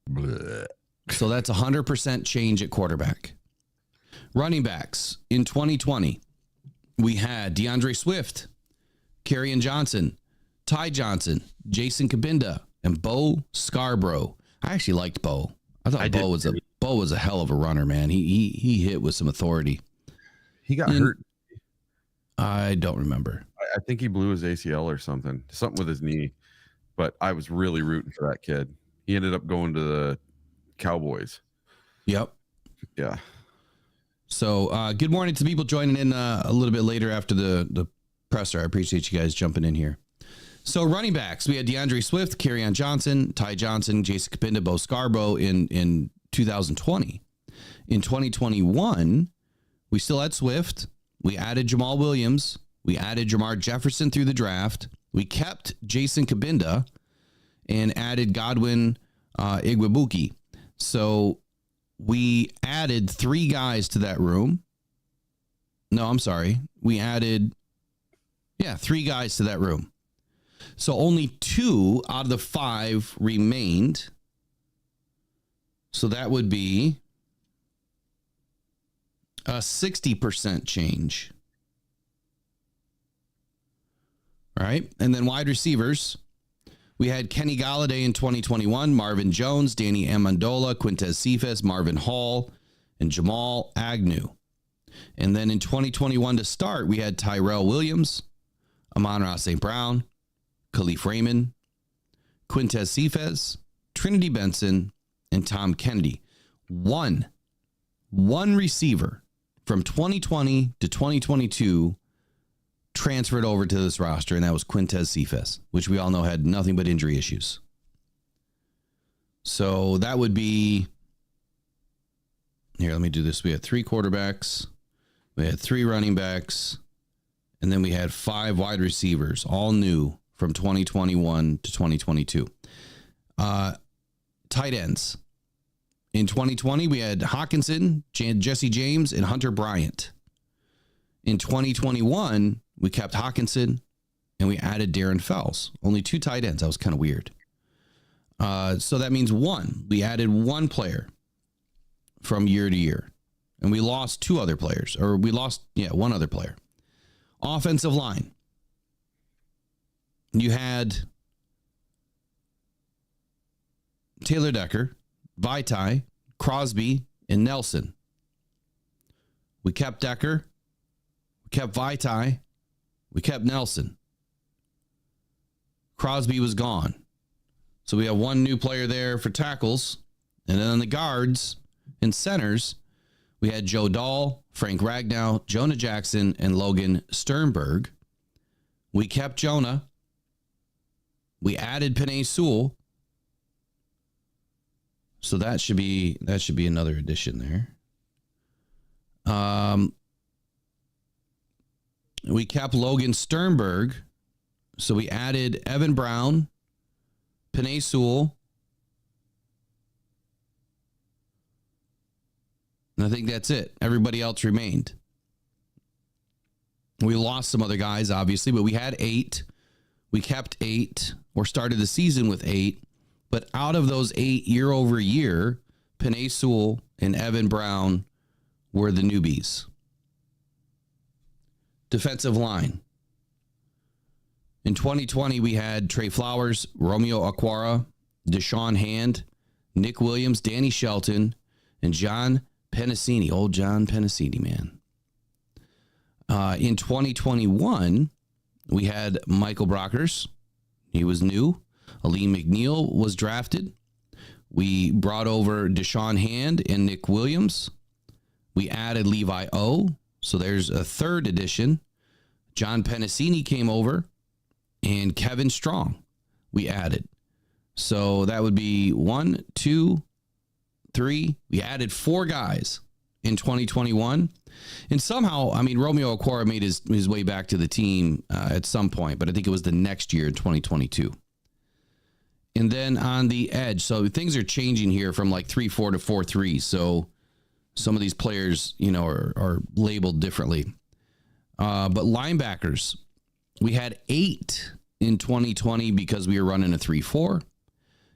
Blech. So that's 100% change at quarterback. Running backs in 2020, we had DeAndre Swift, Kerryon Johnson, Ty Johnson, Jason Kabinda, and Bo Scarborough. I actually liked Bo. I thought Bo was a hell of a runner, man. He hit with some authority. He got hurt. I don't remember. I think he blew his ACL or something with his knee. But I was really rooting for that kid. He ended up going to the Cowboys. Yep. Yeah. So good morning to people joining in a little bit later after the presser. I appreciate you guys jumping in here. So running backs, we had DeAndre Swift, Kerryon Johnson, Ty Johnson, Jason Kabinda, Bo Scarborough in 2020. In 2021, we still had Swift. We added Jamal Williams. We added Jamar Jefferson through the draft. We kept Jason Kabinda and added Godwin Igwebuike. So we added 3 guys to that room. No, I'm sorry. We added, 3 guys to that room. So only 2 out of the 5 remained. So that would be a 60% change. All right. And then wide receivers, we had Kenny Golladay in 2021, Marvin Jones, Danny Amendola, Quintez Cephas, Marvin Hall, and Jamal Agnew. And then in 2021 to start, we had Tyrell Williams, Amon-Ra St. Brown, Khalif Raymond, Quintez Cephas, Trinity Benson, and Tom Kennedy. One receiver from 2020 to 2022 transferred over to this roster, and that was Quintez Cephas, which we all know had nothing but injury issues. So that would be, here, let me do this. We had 3 quarterbacks, we had 3 running backs, and then we had 5 wide receivers, all new from 2021 to 2022. Tight ends. In 2020, we had Hawkinson, Jesse James, and Hunter Bryant. In 2021, we kept Hawkinson, and we added Darren Fells. Only 2 tight ends. That was kind of weird. So that means we added 1 player from year to year. And we lost 2 other players. Or we lost, 1 other player. Offensive line. You had Taylor Decker, Vaitai, Crosby, and Nelson. We kept Decker. We kept Vaitai. We kept Nelson. Crosby was gone. So we have 1 new player there for tackles. And then on the guards and centers, we had Joe Dahl, Frank Ragnow, Jonah Jackson, and Logan Sternberg. We kept Jonah. We added Penei Sewell. So that should be another addition there. We kept Logan Sternberg. So we added Evan Brown, Penei Sewell. And I think that's it. Everybody else remained. We lost some other guys, obviously, but we had 8. We kept 8, or started the season with 8. But out of those 8 year over year, Penei Sewell and Evan Brown were the newbies. Defensive line. In 2020, we had Trey Flowers, Romeo Aquara, Deshaun Hand, Nick Williams, Danny Shelton, and John Pennicini. Old John Pennicini, man. In 2021, we had Michael Brockers. He was new. Alim McNeill was drafted. We brought over Deshaun Hand and Nick Williams. We added Levi O. So there's a 3rd addition. John Pennicini came over. And Kevin Strong we added. So that would be 1, 2, 3. We added 4 guys in 2021. And somehow, Romeo Aquara made his way back to the team at some point, but I think it was the next year in 2022. And then on the edge, so things are changing here from like 3-4 to 4-3. So some of these players, are labeled differently. But linebackers, we had 8 in 2020 because we were running a 3-4.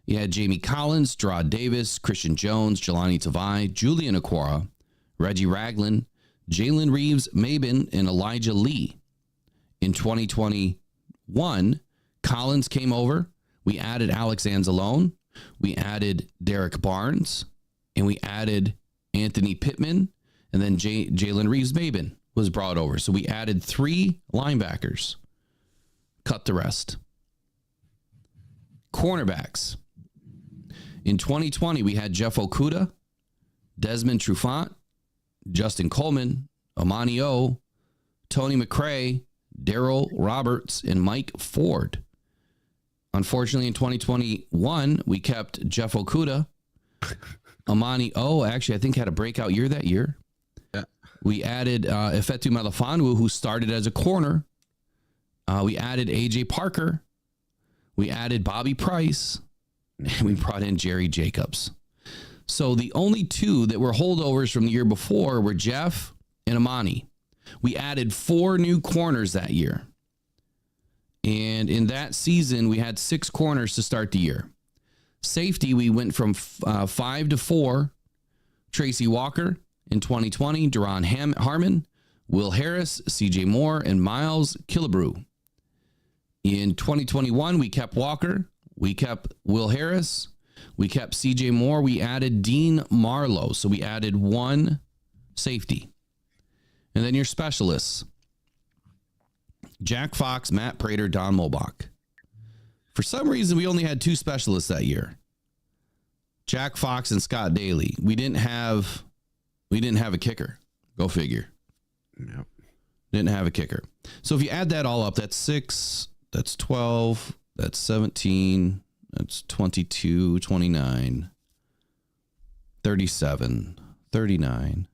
You had Jamie Collins, Gerard Davis, Christian Jones, Jelani Tavai, Julian Aquara, Reggie Ragland, Jalen Reeves, Mabin, and Elijah Lee. In 2021, Collins came over. We added Alex Anzalone. We added Derek Barnes. And we added Anthony Pittman. And then Jalen Reeves Mabin was brought over. So we added 3 linebackers. Cut the rest. Cornerbacks. In 2020, we had Jeff Okuda, Desmond Trufant, Justin Coleman, Amani O, Tony McRae, Daryl Roberts, and Mike Ford. Unfortunately, in 2021, we kept Jeff Okuda. Amani O, actually, I think had a breakout year that year. Yeah. We added Ifeatu Melifonwu, who started as a corner. We added A.J. Parker. We added Bobby Price. And we brought in Jerry Jacobs. So the only 2 that were holdovers from the year before were Jeff and Amani. We added 4 new corners that year. And in that season, we had 6 corners to start the year. Safety, we went from 5 to 4. Tracy Walker in 2020, Duron Harmon, Will Harris, CJ Moore, and Miles Killebrew. In 2021, we kept Walker. We kept Will Harris. We kept CJ Moore. We added Dean Marlowe. So we added 1 safety. And then your specialists. Jack Fox, Matt Prater, Don Mulbach. For some reason, we only had 2 specialists that year. Jack Fox and Scott Daly. We didn't have a kicker. Go figure. Yep. Didn't have a kicker. So if you add that all up, that's 6, that's 12, that's 17, that's 22, 29, 37, 39,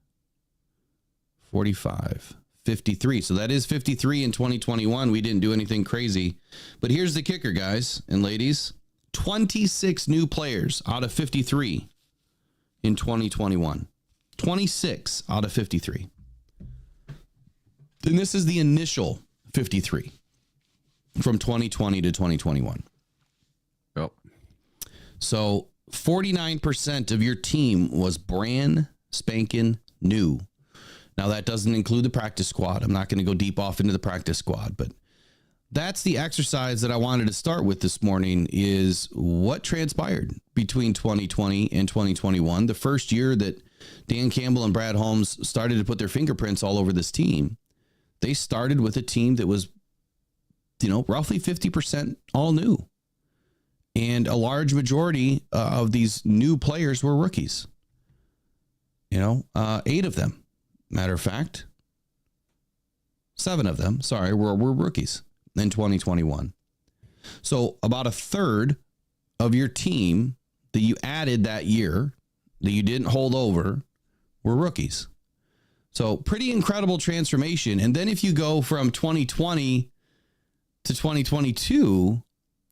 45, 53. So that is 53 in 2021. We didn't do anything crazy. But here's the kicker, guys and ladies. 26 new players out of 53 in 2021. 26 out of 53. And this is the initial 53 from 2020 to 2021. Yep. So 49% of your team was brand spanking new. Now, that doesn't include the practice squad. I'm not going to go deep off into the practice squad, but that's the exercise that I wanted to start with this morning is what transpired between 2020 and 2021, the first year that Dan Campbell and Brad Holmes started to put their fingerprints all over this team. They started with a team that was, roughly 50% all new. And a large majority of these new players were rookies. 8 of them. Matter of fact, 7 of them, were rookies in 2021. So about a third of your team that you added that year that you didn't hold over were rookies. So pretty incredible transformation. And then if you go from 2020 to 2022,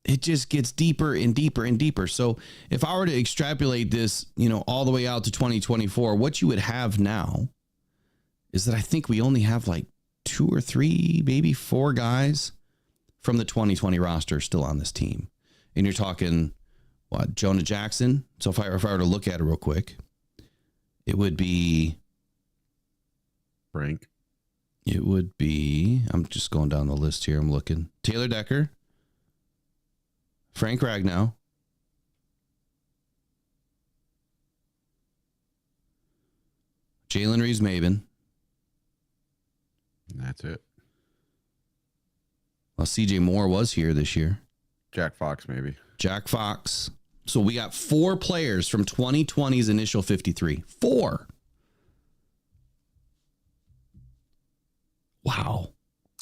it just gets deeper and deeper and deeper. So if I were to extrapolate this, all the way out to 2024, what you would have now is that I think we only have like 2 or 3, maybe 4 guys from the 2020 roster still on this team. And you're talking, Jonah Jackson. So if I were to look at it real quick, it would be Frank. It would be, I'm just going down the list here. I'm looking. Taylor Decker, Frank Ragnow, Jalen Reeves-Maben. That's it. Well, CJ Moore was here this year. Jack Fox, maybe. Jack Fox. So we got 4 players from 2020's initial 53. 4. Wow.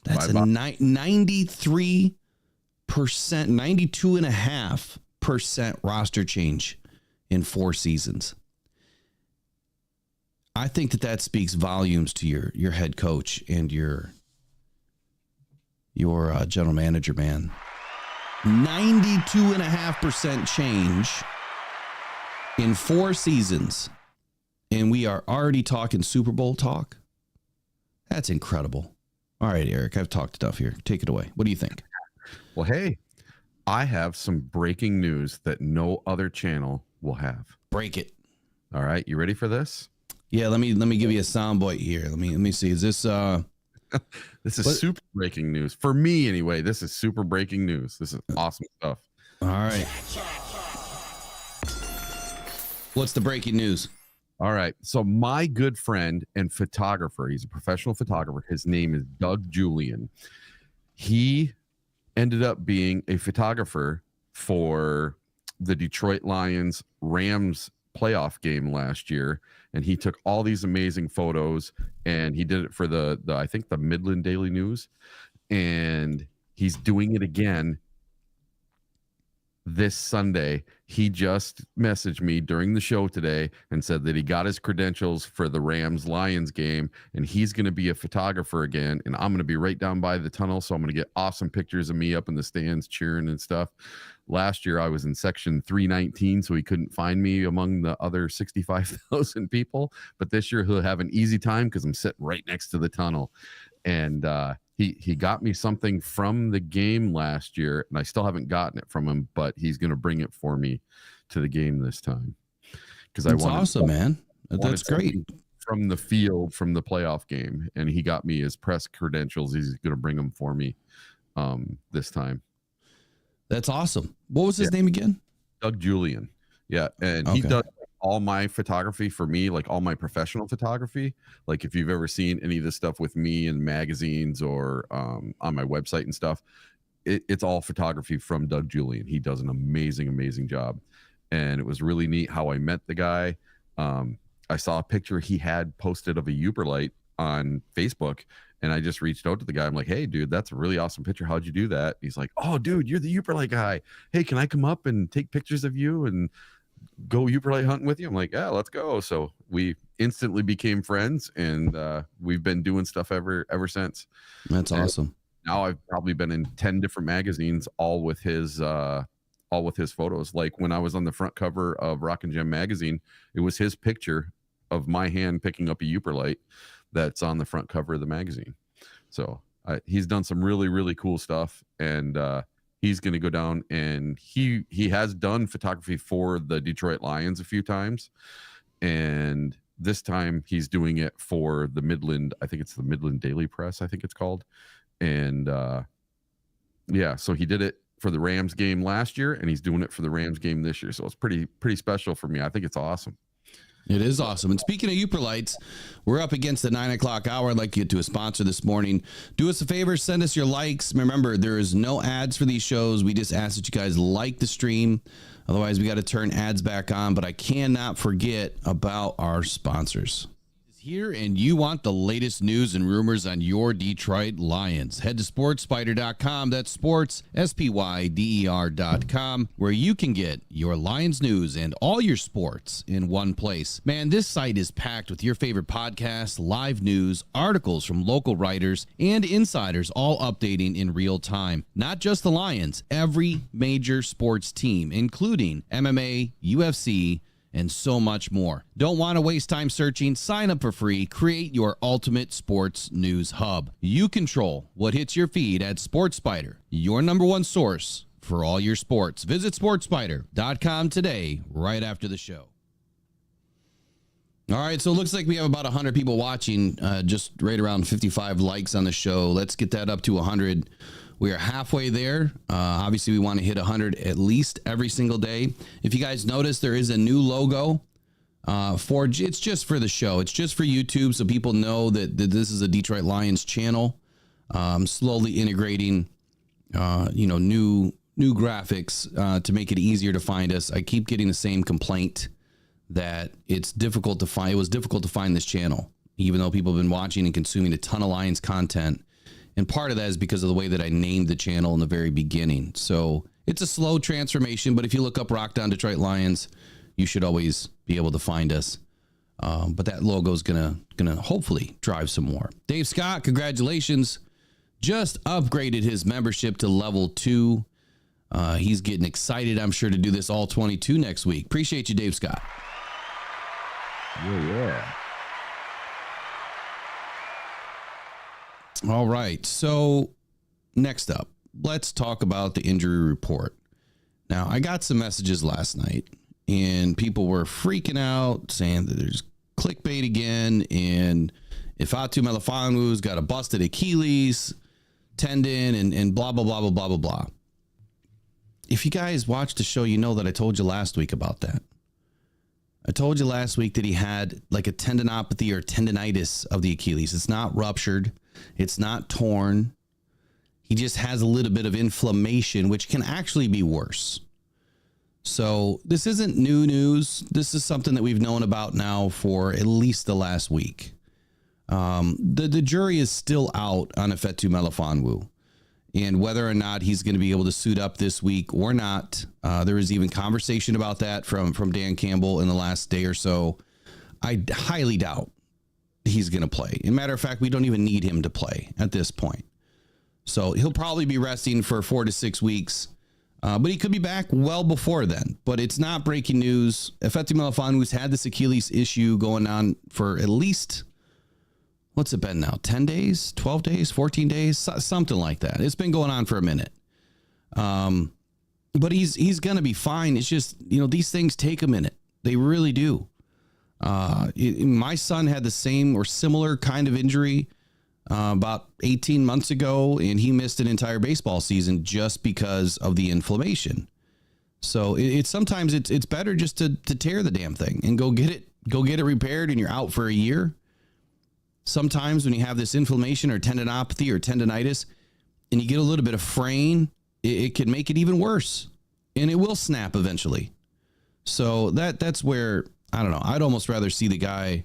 That's a 93%, 92.5% roster change in 4 seasons. I think that speaks volumes to your head coach and your general manager, man. 92.5% change in 4 seasons. And we are already talking Super Bowl talk. That's incredible. All right, Eric, I've talked enough here. Take it away. What do you think? Well, hey, I have some breaking news that no other channel will have. Break it. All right, you ready for this? Yeah, let me give you a soundbite here. Let me see. Is this This is super breaking news. For me anyway, this is super breaking news. This is awesome stuff. All right. What's the breaking news? All right. So my good friend and photographer, he's a professional photographer. His name is Doug Julian. He ended up being a photographer for the Detroit Lions Rams playoff game last year. And he took all these amazing photos and he did it for the I think the Midland Daily News. And he's doing it again this Sunday. He just messaged me during the show today and said that he got his credentials for the Rams Lions game and he's going to be a photographer again. And I'm going to be right down by the tunnel. So I'm going to get awesome pictures of me up in the stands cheering and stuff. Last year I was in section 319, so he couldn't find me among the other 65,000 people. But this year he'll have an easy time because I'm sitting right next to the tunnel. And he got me something from the game last year, and I still haven't gotten it from him, but he's going to bring it for me to the game this time. Because that's awesome, man. That's great. From the field, from the playoff game, and he got me his press credentials. He's going to bring them for me this time. That's awesome. What was his name again? Doug Julian. Yeah, and he does all my photography for me, like all my professional photography. Like if you've ever seen any of this stuff with me in magazines or on my website and stuff, it's all photography from Doug Julian. He does an amazing job. And it was really neat how I met the guy. I saw a picture he had posted of a Uberlite on Facebook, and I just reached out to the guy. I'm like, hey, dude, that's a really awesome picture. How'd you do that? He's like, oh, dude, you're the Uberlite guy. Hey, can I come up and take pictures of you? And go Uperlite hunting with you? I'm like, yeah, let's go. So we instantly became friends, and we've been doing stuff ever since. That's awesome. Now I've probably been in 10 different magazines, all with his photos. Like when I was on the front cover of Rock and Gem magazine, it was his picture of my hand picking up a Uperlite that's on the front cover of the magazine. So he's done some really, really cool stuff, and he's going to go down, and he has done photography for the Detroit Lions a few times, and this time he's doing it for the Midland. I think it's the Midland Daily Press, I think it's called. And yeah, so he did it for the Rams game last year, and he's doing it for the Rams game this year. So it's pretty special for me. I think it's awesome. It is awesome. And speaking of Uperlites, we're up against the 9 o'clock hour. I'd like to get to a sponsor this morning. Do us a favor, send us your likes. Remember, there is no ads for these shows. We just ask that you guys like the stream. Otherwise, we got to turn ads back on. But I cannot forget about our sponsors. Here, and you want the latest news and rumors on your Detroit Lions. Head to sportspider.com. That's sports, SPYDER.com, where you can get your Lions news and all your sports in one place. Man, this site is packed with your favorite podcasts, live news, articles from local writers, and insiders, all updating in real time. Not just the Lions, every major sports team, including MMA, UFC, and so much more. Don't want to waste time searching? Sign up for free. Create your ultimate sports news hub. You control what hits your feed at SportsSpider, your number one source for all your sports. Visit SportSpider.com today, right after the show. All right, so it looks like we have about 100 people watching, just right around 55 likes on the show. Let's get that up to 100. We are halfway there. Obviously, we want to hit 100 at least every single day. If you guys notice, there is a new logo it's just for the show. It's just for YouTube, so people know that this is a Detroit Lions channel. Slowly integrating, new graphics to make it easier to find us. I keep getting the same complaint that it's difficult to find. It was difficult to find this channel, even though people have been watching and consuming a ton of Lions content. And part of that is because of the way that I named the channel in the very beginning. So it's a slow transformation, but if you look up Rock Down Detroit Lions, you should always be able to find us. But that logo is gonna hopefully drive some more. Dave Scott, congratulations. Just upgraded his membership to level 2. He's getting excited, I'm sure, to do this all 22 next week. Appreciate you, Dave Scott. Yeah. All right, so next up, let's talk about the injury report. Now, I got some messages last night, and people were freaking out, saying that there's clickbait again, and Ifeatu Melifonwu's got a busted Achilles tendon, and blah, blah, blah, blah, blah, blah, blah. If you guys watched the show, you know that I told you last week about that. I told you last week that he had like a tendinopathy or tendinitis of the Achilles. It's not ruptured. It's not torn. He just has a little bit of inflammation, which can actually be worse. So this isn't new news. This is something that we've known about now for at least the last week. The jury is still out on Ifeatu Melifonwu and whether or not he's going to be able to suit up this week or not. There was even conversation about that from Dan Campbell in the last day or so. I highly doubt he's going to play. As a matter of fact, we don't even need him to play at this point. So he'll probably be resting for 4 to 6 weeks, but he could be back well before then. But it's not breaking news. Ifeatu Melifonwu's had this Achilles issue going on for at least, what's it been now? 10 days, 12 days, 14 days, something like that. It's been going on for a minute. But he's going to be fine. It's just, these things take a minute. They really do. My son had the same or similar kind of injury about 18 months ago, and he missed an entire baseball season just because of the inflammation. So sometimes it's better just to tear the damn thing and go get it repaired, and you're out for a year. Sometimes when you have this inflammation or tendinopathy or tendinitis and you get a little bit of fraying, it can make it even worse, and it will snap eventually. So that's where, I don't know, I'd almost rather see the guy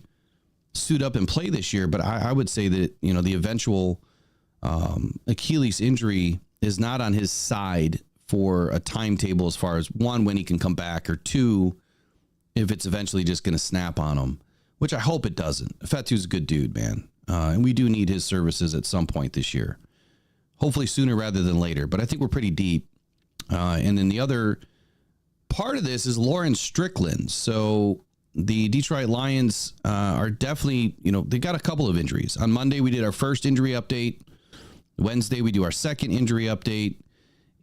suit up and play this year, but I would say that, the eventual Achilles injury is not on his side for a timetable as far as, one, when he can come back, or two, if it's eventually just going to snap on him, which I hope it doesn't. Fetu's a good dude, man. And we do need his services at some point this year. Hopefully sooner rather than later. But I think we're pretty deep. And then the other part of this is Lawrence Strickland. So the Detroit Lions are definitely, they got a couple of injuries. On Monday, we did our first injury update. Wednesday, we do our second injury update.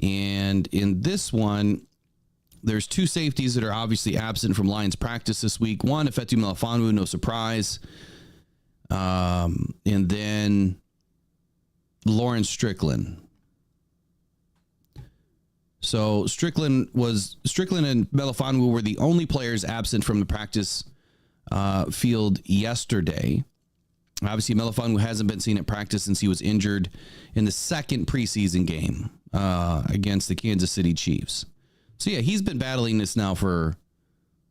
And in this one, there's two safeties that are obviously absent from Lions practice this week. One, Ifeatu Melifonwu, no surprise. And then Lawrence Strickland. So Strickland and Melifonwu were the only players absent from the practice field yesterday. Obviously, Melifonwu hasn't been seen at practice since he was injured in the second preseason game against the Kansas City Chiefs. So, yeah, he's been battling this now for,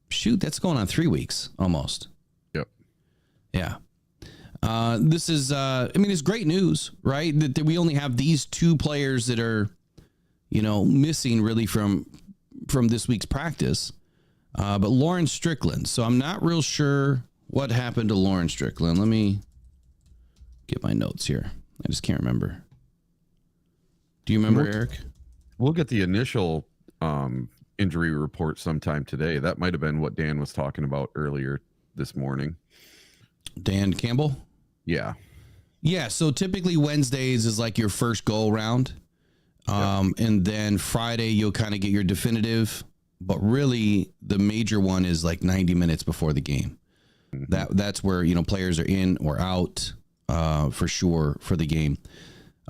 that's going on 3 weeks almost. Yep. Yeah. This is, it's great news, right? That we only have these two players that are, missing really from this week's practice. But Lawrence Strickland. So I'm not real sure what happened to Lawrence Strickland. Let me get my notes here. I just can't remember. Do you remember, Eric? We'll get the initial injury report sometime today. That might have been what Dan was talking about earlier this morning. Dan Campbell? Yeah. Yeah, so typically Wednesdays is like your first go around. And then Friday you'll kind of get your definitive, but really the major one is like 90 minutes before the game. Mm-hmm. That's where, players are in or out for sure for the game.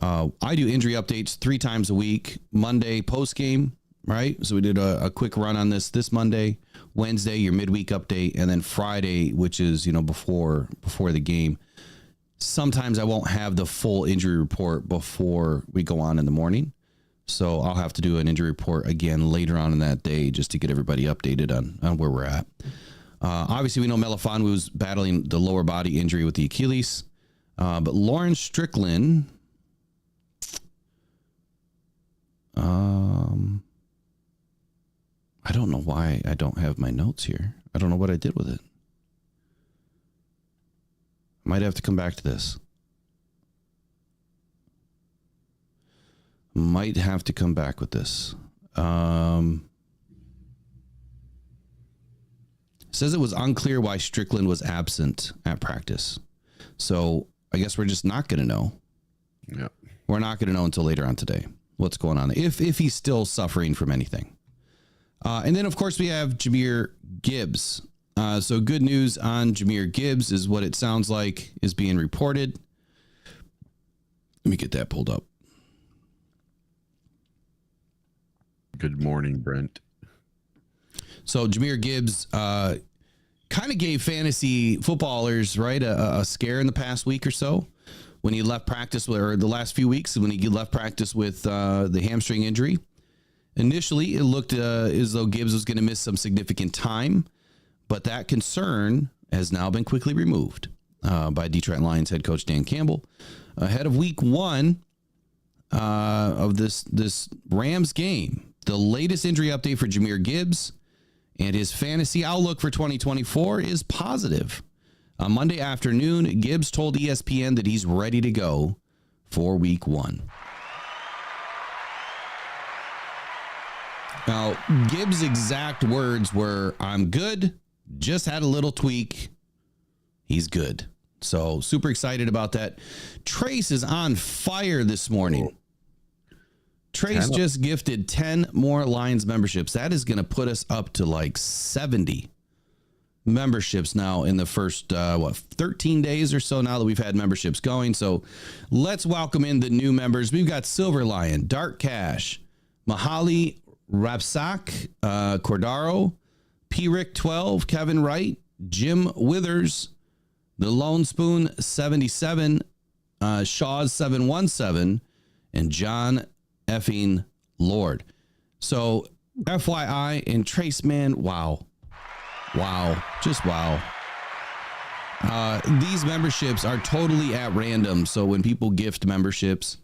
I do injury updates 3 times a week. Monday post game, right? So we did a quick run on this Monday, Wednesday, your midweek update, and then Friday, which is, before the game. Sometimes I won't have the full injury report before we go on in the morning. So I'll have to do an injury report again later on in that day just to get everybody updated on where we're at. Obviously, we know Melifonwu's battling the lower body injury with the Achilles. But Lawrence Strickland, I don't know why I don't have my notes here. I don't know what I did with it. Might have to come back to this. Might have to come back with this. Says it was unclear why Strickland was absent at practice. So I guess we're just not going to know. Yeah. We're not going to know until later on today what's going on. If he's still suffering from anything. And then, of course, we have Jahmyr Gibbs. So good news on Jahmyr Gibbs is what it sounds like is being reported. Let me get that pulled up. Good morning, Brent. So Jahmyr Gibbs kind of gave fantasy footballers, right, a scare in the past week or so when he left practice, or the last few weeks when he left practice with the hamstring injury. Initially, it looked as though Gibbs was going to miss some significant time, but that concern has now been quickly removed by Detroit Lions head coach Dan Campbell ahead of week 1 of this Rams game. The latest injury update for Jahmyr Gibbs and his fantasy outlook for 2024 is positive. On Monday afternoon, Gibbs told ESPN that he's ready to go for week 1. Now, Gibbs' exact words were, "I'm good, just had a little tweak. He's good." So super excited about that. Trace is on fire this morning. Trace just gifted 10 more Lions memberships. That is going to put us up to like 70 memberships now in the first, 13 days or so now that we've had memberships going. So let's welcome in the new members. We've got Silver Lion, Dark Cash, Mahali Rapsak, Cordaro, P-Rick 12, Kevin Wright, Jim Withers, The Lone Spoon 77, Shaw's 717, and John effing Lord. So FYI, and Trace, man, wow. Just wow. These memberships are totally at random. So when people gift memberships,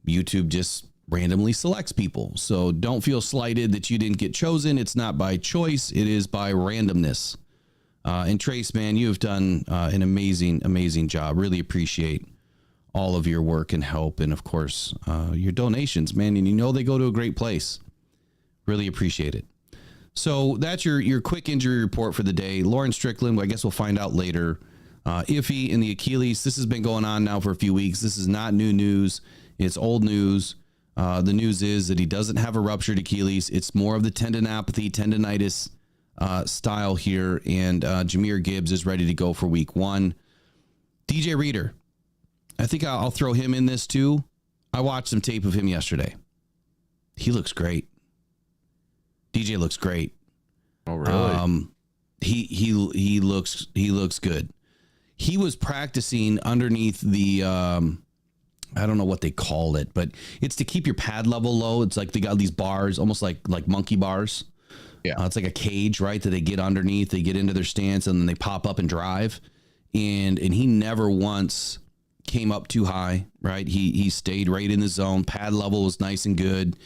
YouTube just randomly selects people. So don't feel slighted that you didn't get chosen. It's not by choice. It is by randomness. And Trace, man, you have done an amazing, amazing job. Really appreciate all of your work and help. And of course, your donations, man. And you know, they go to a great place. Really appreciate it. So that's your quick injury report for the day. Lauren Strickland, I guess we'll find out later. Iffy in the Achilles. This has been going on now for a few weeks. This is not new news. It's old news. The news is that he doesn't have a ruptured Achilles. It's more of the tendinopathy, tendinitis style here. And Jahmyr Gibbs is ready to go for week 1. DJ Reader, I think I'll throw him in this too. I watched some tape of him yesterday. He looks great. DJ looks great. Oh, really? He looks good. He was practicing underneath the I don't know what they call it, but it's to keep your pad level low. It's like they got these bars, almost like monkey bars. Yeah. It's like a cage, right? That they get underneath, they get into their stance, and then they pop up and drive. And he never once came up too high, right? He stayed right in the zone. Pad level was nice and good.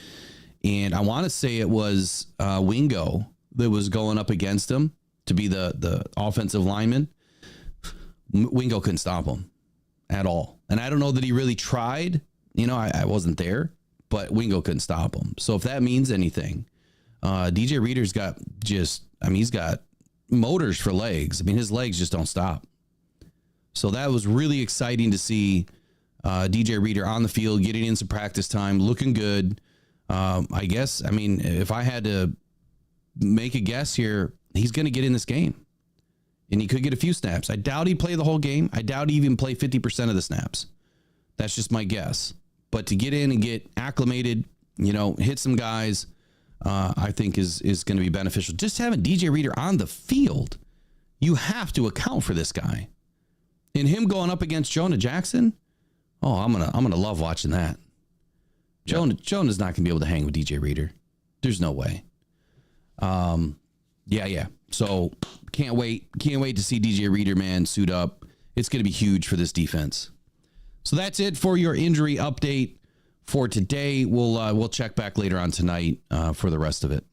And I want to say it was Wingo that was going up against him to be the offensive lineman. Wingo couldn't stop him at all. And I don't know that he really tried. You know, I wasn't there, but Wingo couldn't stop him. So if that means anything, DJ Reader's got he's got motors for legs. I mean, his legs just don't stop. So that was really exciting to see DJ Reader on the field, getting in some practice time, looking good. I guess, I mean, if I had to make a guess here, he's going to get in this game. And he could get a few snaps. I doubt he'd play the whole game. I doubt he even play 50% of the snaps. That's just my guess. But to get in and get acclimated, you know, hit some guys, I think is going to be beneficial. Just having DJ Reader on the field, you have to account for this guy. And him going up against Jonah Jackson, oh, I'm gonna love watching that. Jonah's not gonna be able to hang with DJ Reader. There's no way. Yeah. So can't wait to see DJ Reader, man, suit up. It's gonna be huge for this defense. So that's it for your injury update for today. We'll check back later on tonight for the rest of it.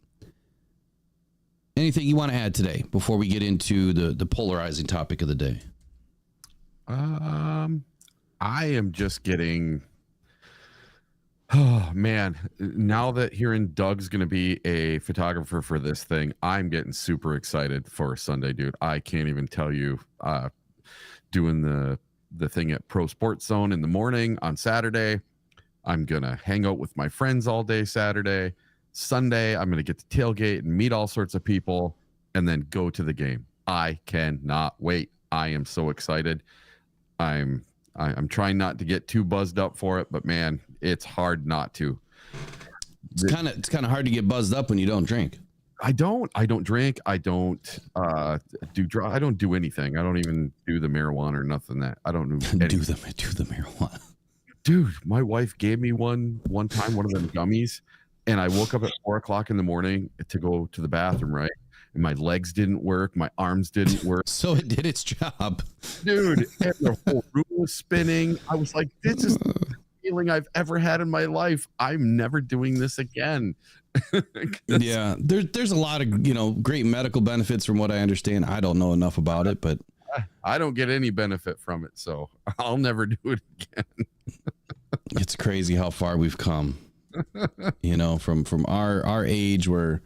Anything you want to add today before we get into the polarizing topic of the day? I am just getting, oh man, now that hearing Doug's going to be a photographer for this thing, I'm getting super excited for Sunday, dude. I can't even tell you, doing the thing at Pro Sports Zone in the morning on Saturday. I'm going to hang out with my friends all day Saturday. Sunday, I'm going to get to tailgate and meet all sorts of people and then go to the game. I cannot wait. I am so excited. I'm trying not to get too buzzed up for it, but man, it's hard not to. It's kind of hard to get buzzed up when you don't drink. I don't drink. I don't I don't do anything. I don't even do the marijuana or nothing. That I don't do the marijuana. Dude, my wife gave me one time, one of them gummies, and I woke up at 4:00 in the morning to go to the bathroom, right? And my legs didn't work, my arms didn't work. So it did its job. Dude, and the whole room was spinning. I was like, this is the feeling I've ever had in my life. I'm never doing this again. Yeah, there's a lot of, you know, great medical benefits from what I understand. I don't know enough about it, but I don't get any benefit from it, so I'll never do it again. It's crazy how far we've come. You know, from our age where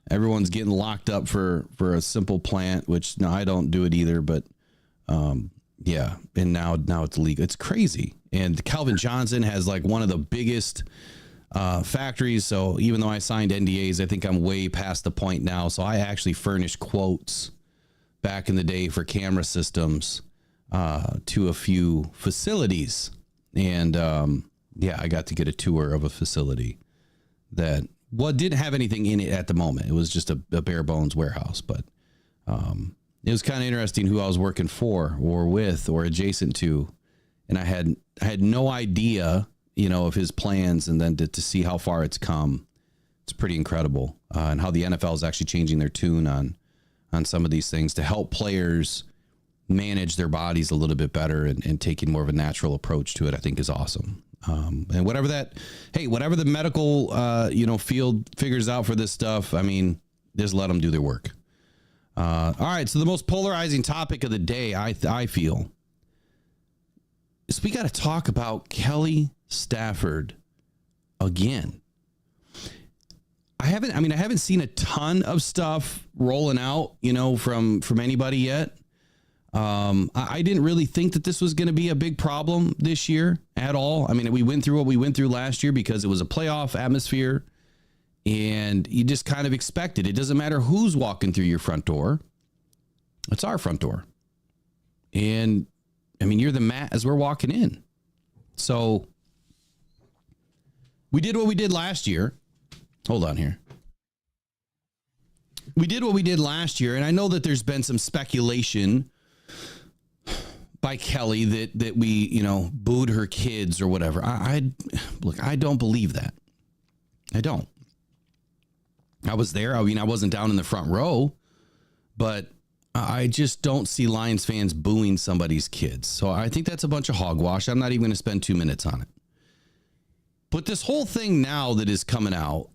everyone's getting locked up for a simple plant, which no, I don't do it either, but yeah, and now it's legal. It's crazy. And Calvin Johnson has like one of the biggest factories. So even though I signed NDAs, I think I'm way past the point now. So I actually furnished quotes back in the day for camera systems to a few facilities. And yeah, I got to get a tour of a facility that didn't have anything in it at the moment. It was just a bare bones warehouse, but it was kind of interesting who I was working for or with or adjacent to. And I had no idea, you know, of his plans, and then to see how far it's come. It's pretty incredible. And how the NFL is actually changing their tune on some of these things to help players manage their bodies a little bit better and taking more of a natural approach to it, I think is awesome. And whatever the medical, field figures out for this stuff, I mean, just let them do their work. All right. So the most polarizing topic of the day, I feel, is we got to talk about Kelly Stafford again. I haven't seen a ton of stuff rolling out, from anybody yet. I didn't really think that this was going to be a big problem this year at all. I mean, we went through what we went through last year because it was a playoff atmosphere, and you just kind of expect it. It doesn't matter who's walking through your front door. It's our front door. And I mean, you're the mat as we're walking in. So we did what we did last year. Hold on here. We did what we did last year, and I know that there's been some speculation by Kelly that we, booed her kids or whatever. I don't believe that. I don't. I was there. I mean, I wasn't down in the front row, but I just don't see Lions fans booing somebody's kids. So I think that's a bunch of hogwash. I'm not even going to spend 2 minutes on it. But this whole thing now that is coming out,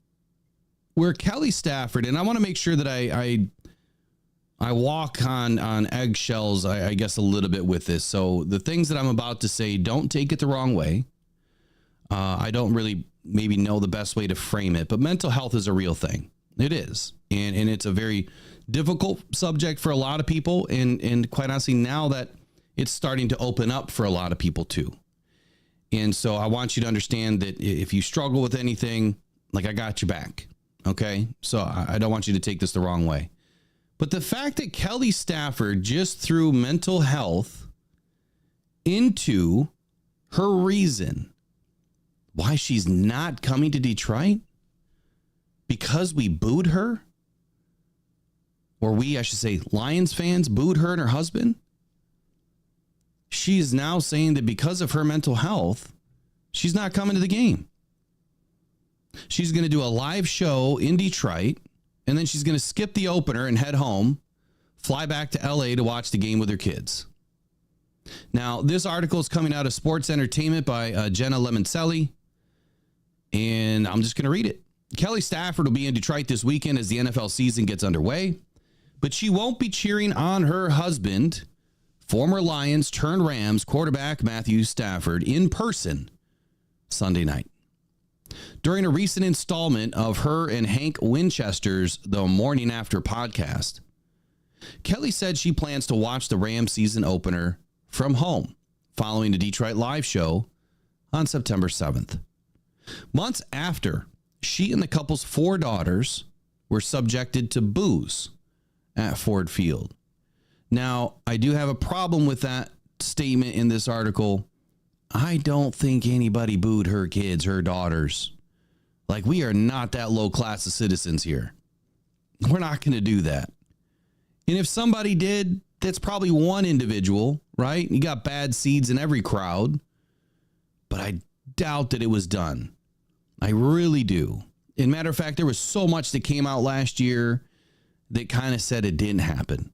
where Kelly Stafford, and I want to make sure that I walk on eggshells, I guess, a little bit with this. So the things that I'm about to say, don't take it the wrong way. I don't really maybe know the best way to frame it, but mental health is a real thing. It is. And it's a very difficult subject for a lot of people. And quite honestly, now that it's starting to open up for a lot of people too. And so I want you to understand that if you struggle with anything, like, I got your back. Okay. So I don't want you to take this the wrong way. But the fact that Kelly Stafford just threw mental health into her reason why she's not coming to Detroit, because we booed her, or I should say, Lions fans booed her and her husband. She is now saying that because of her mental health, she's not coming to the game. She's going to do a live show in Detroit, and then she's going to skip the opener and head home, fly back to LA to watch the game with her kids. Now, this article is coming out of Sports Entertainment by Jenna Lemoncelli, and I'm just going to read it. Kelly Stafford will be in Detroit this weekend as the NFL season gets underway, but she won't be cheering on her husband, former Lions turned Rams quarterback Matthew Stafford, in person Sunday night. During a recent installment of her and Hank Winchester's The Morning After podcast, Kelly said she plans to watch the Rams season opener from home following the Detroit live show on September 7th. Months after, she and the couple's 4 daughters were subjected to boos at Ford Field. Now, I do have a problem with that statement in this article. I don't think anybody booed her kids, her daughters. Like, we are not that low class of citizens here. We're not going to do that. And if somebody did, that's probably one individual, right? You got bad seeds in every crowd. But I doubt that it was done. I really do. And matter of fact, there was so much that came out last year that kind of said it didn't happen.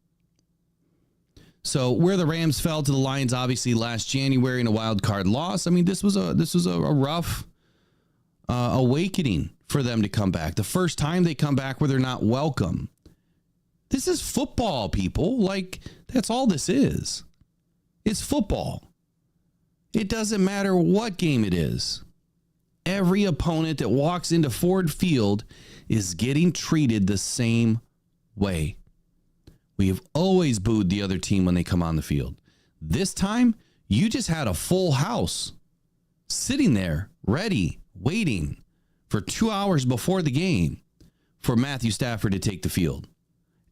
So where the Rams fell to the Lions, obviously last January in a wild card loss. I mean, this was a rough awakening for them to come back. The first time they come back where they're not welcome. This is football, people. Like, that's all this is. It's football. It doesn't matter what game it is. Every opponent that walks into Ford Field is getting treated the same way. We have always booed the other team when they come on the field. This time, you just had a full house sitting there, ready, waiting for 2 hours before the game for Matthew Stafford to take the field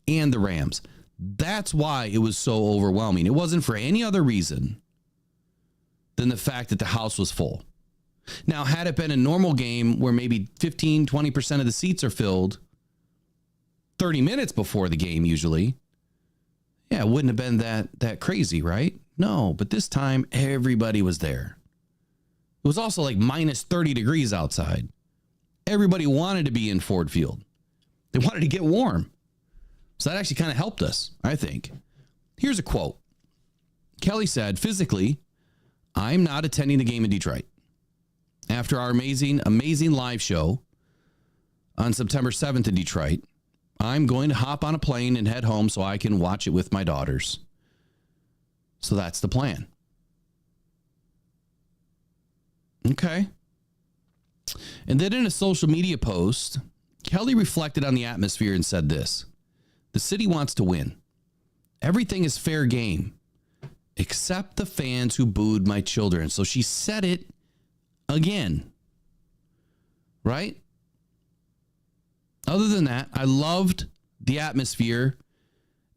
and the Rams. That's why it was so overwhelming. It wasn't for any other reason than the fact that the house was full. Now, had it been a normal game where maybe 15, 20% of the seats are filled 30 minutes before the game usually, yeah, it wouldn't have been that crazy, right? No, but this time everybody was there. It was also like minus 30 degrees outside. Everybody wanted to be in Ford Field. They wanted to get warm. So that actually kind of helped us, I think. Here's a quote. Kelly said, "Physically, I'm not attending the game in Detroit. after our amazing live show on September 7th in Detroit, I'm going to hop on a plane and head home so I can watch it with my daughters. So that's the plan. Okay. And then in a social media post, Kelly reflected on the atmosphere and said this: the city wants to win. Everything is fair game, except the fans who booed my children. So she said it again. Right? Other than that, I loved the atmosphere,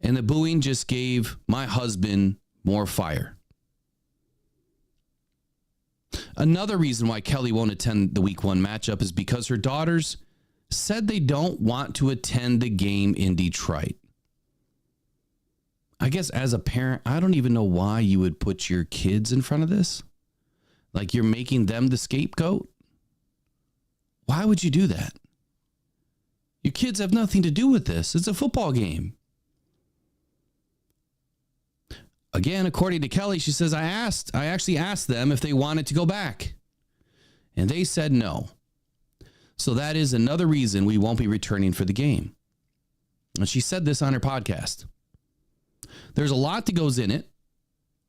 and the booing just gave my husband more fire. Another reason why Kelly won't attend the week 1 matchup is because her daughters said they don't want to attend the game in Detroit. I guess as a parent, I don't even know why you would put your kids in front of this. Like you're making them the scapegoat. Why would you do that? Your kids have nothing to do with this. It's a football game. Again, according to Kelly, she says, I actually asked them if they wanted to go back, and they said no. So that is another reason we won't be returning for the game. And she said this on her podcast. There's a lot that goes in it,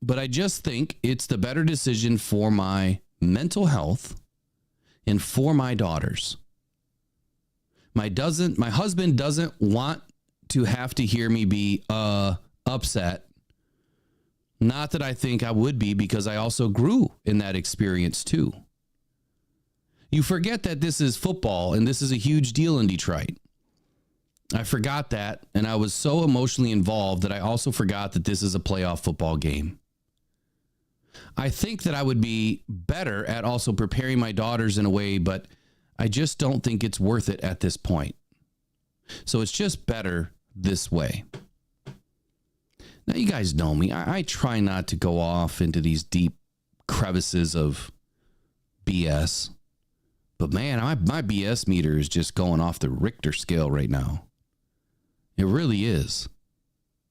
but I just think it's the better decision for my mental health and for my daughters. My husband doesn't want to have to hear me be upset. Not that I think I would be, because I also grew in that experience too. You forget that this is football and this is a huge deal in Detroit. I forgot that, and I was so emotionally involved that I also forgot that this is a playoff football game. I think that I would be better at also preparing my daughters in a way, but I just don't think it's worth it at this point. So it's just better this way. Now, you guys know me. I try not to go off into these deep crevices of BS. But man, my BS meter is just going off the Richter scale right now. It really is.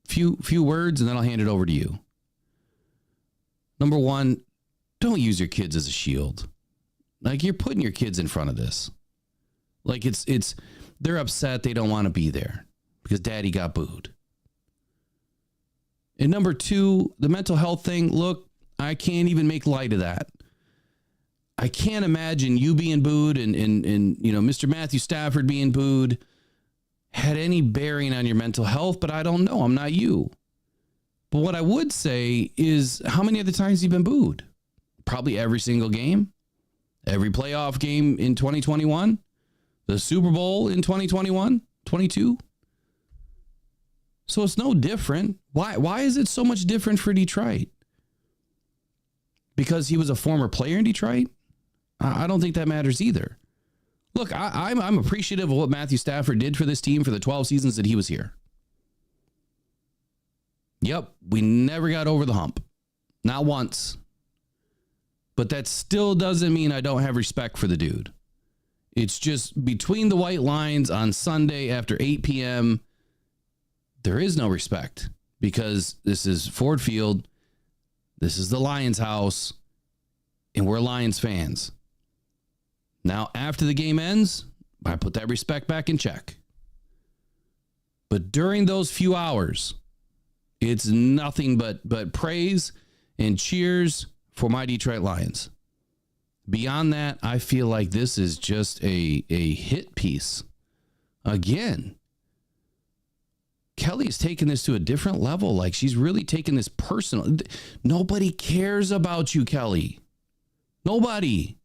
Few words, and then I'll hand it over to you. Number one, don't use your kids as a shield. Like, you're putting your kids in front of this. Like, they're upset they don't want to be there because daddy got booed. And number two, the mental health thing, look, I can't even make light of that. I can't imagine you being booed and Mr. Matthew Stafford being booed had any bearing on your mental health, but I don't know. I'm not you. But what I would say is, how many other times have you been booed? Probably every single game. Every playoff game in 2021. The Super Bowl in 2021, 22. So it's no different. Why is it so much different for Detroit? Because he was a former player in Detroit? I don't think that matters either. Look, I'm appreciative of what Matthew Stafford did for this team for the 12 seasons that he was here. Yep, we never got over the hump. Not once. But that still doesn't mean I don't have respect for the dude. It's just between the white lines on Sunday after 8 p.m., there is no respect, because this is Ford Field, this is the Lions house, and we're Lions fans. Now, after the game ends, I put that respect back in check. But during those few hours, it's nothing but praise and cheers for my Detroit Lions. Beyond that, I feel like this is just a hit piece. Again, Kelly is taking this to a different level. Like, she's really taking this personal. Nobody cares about you, Kelly. Nobody.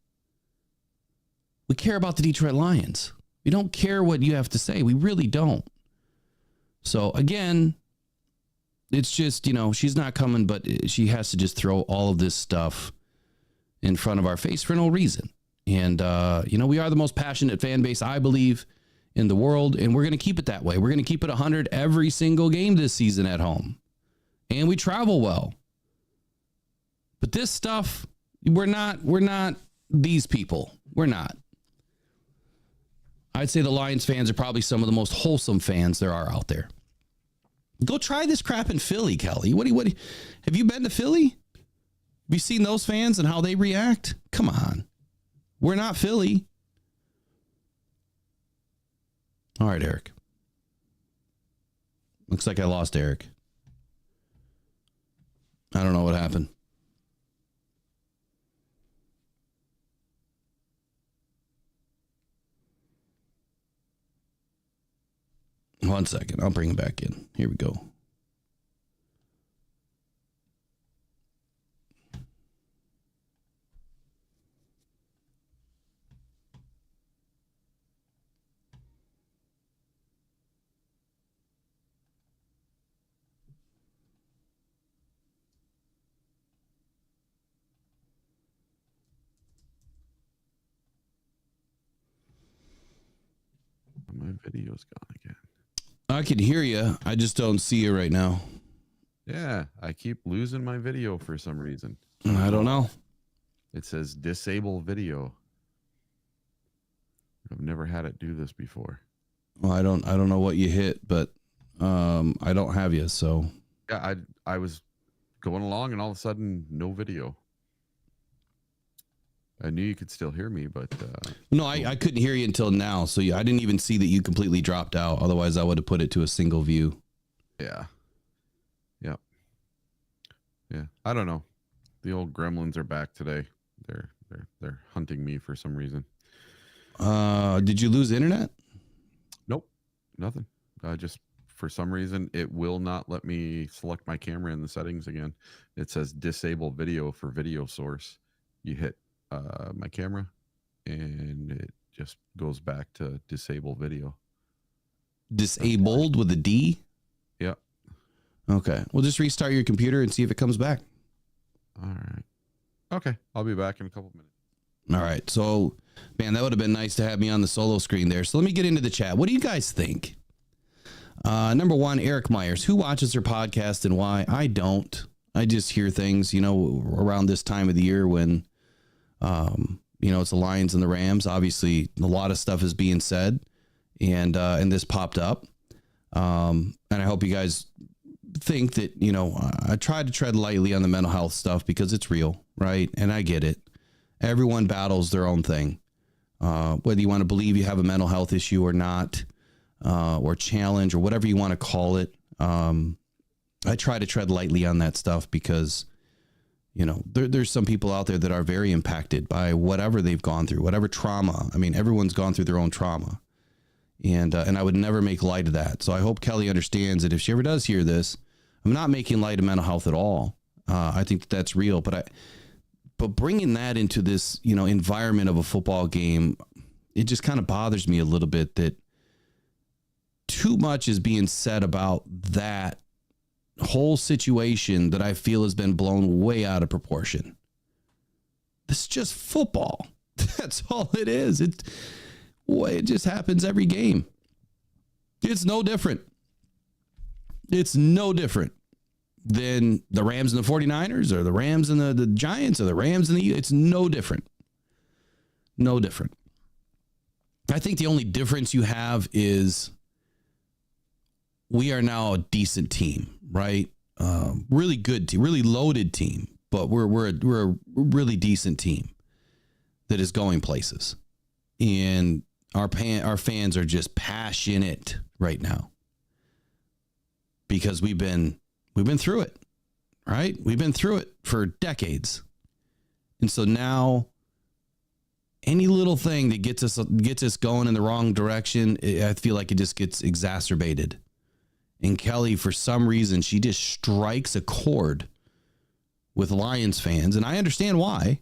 We care about the Detroit Lions. We don't care what you have to say. We really don't. So, again, it's just, she's not coming, but she has to just throw all of this stuff in front of our face for no reason. And, we are the most passionate fan base, I believe, in the world, and we're going to keep it that way. We're going to keep it 100 every single game this season at home. And we travel well. But this stuff, we're not these people. We're not. I'd say the Lions fans are probably some of the most wholesome fans there are out there. Go try this crap in Philly, Kelly. What have you been to Philly? Have you seen those fans and how they react? Come on. We're not Philly. All right, Eric. Looks like I lost Eric. I don't know what happened. One second. I'll bring him back in. Here we go. My video's gone again. I can hear you. I just don't see you right now. Yeah, I keep losing my video for some reason. I don't know. It says disable video. I've never had it do this before. Well, I don't know what you hit, but I don't have you, so Yeah, I was going along and all of a sudden no video. I knew you could still hear me, but no, I couldn't hear you until now. So I didn't even see that you completely dropped out. Otherwise, I would have put it to a single view. yeah. I don't know. The old gremlins are back today. They're hunting me for some reason. Did you lose internet? Nope, nothing. Just for some reason, it will not let me select my camera in the settings again. It says disable video for video source. You hit my camera and it just goes back to disable video. Disabled with a D? Yeah. Okay. Well, just restart your computer and see if it comes back. All right. Okay. I'll be back in a couple minutes. All right. So, man, that would have been nice to have me on the solo screen there. So let me get into the chat. What do you guys think? Number one, Eric Myers. Who watches their podcast and why? I don't. I just hear things, around this time of the year when, it's the Lions and the Rams. Obviously, a lot of stuff is being said, and this popped up. And I hope you guys think that, I try to tread lightly on the mental health stuff because it's real, right? And I get it. Everyone battles their own thing. Whether you want to believe you have a mental health issue or not, or challenge or whatever you want to call it. I try to tread lightly on that stuff because, there's some people out there that are very impacted by whatever they've gone through, whatever trauma. I mean, everyone's gone through their own trauma. And I would never make light of that. So I hope Kelly understands that if she ever does hear this, I'm not making light of mental health at all. I think that's real. But bringing that into this, environment of a football game, it just kind of bothers me a little bit that too much is being said about that whole situation that I feel has been blown way out of proportion. This is just football. That's all it is. It just happens every game. It's no different. It's no different than the Rams and the 49ers or the Rams and the Giants or the Rams and it's no different. No different. I think the only difference you have is we are now a decent team, right? Really good team, really loaded team, but we're a really decent team that is going places. And our fans are just passionate right now because we've been through it, right? We've been through it for decades. And so now any little thing that gets us going in the wrong direction, I feel like it just gets exacerbated. And Kelly, for some reason, she just strikes a chord with Lions fans. And I understand why.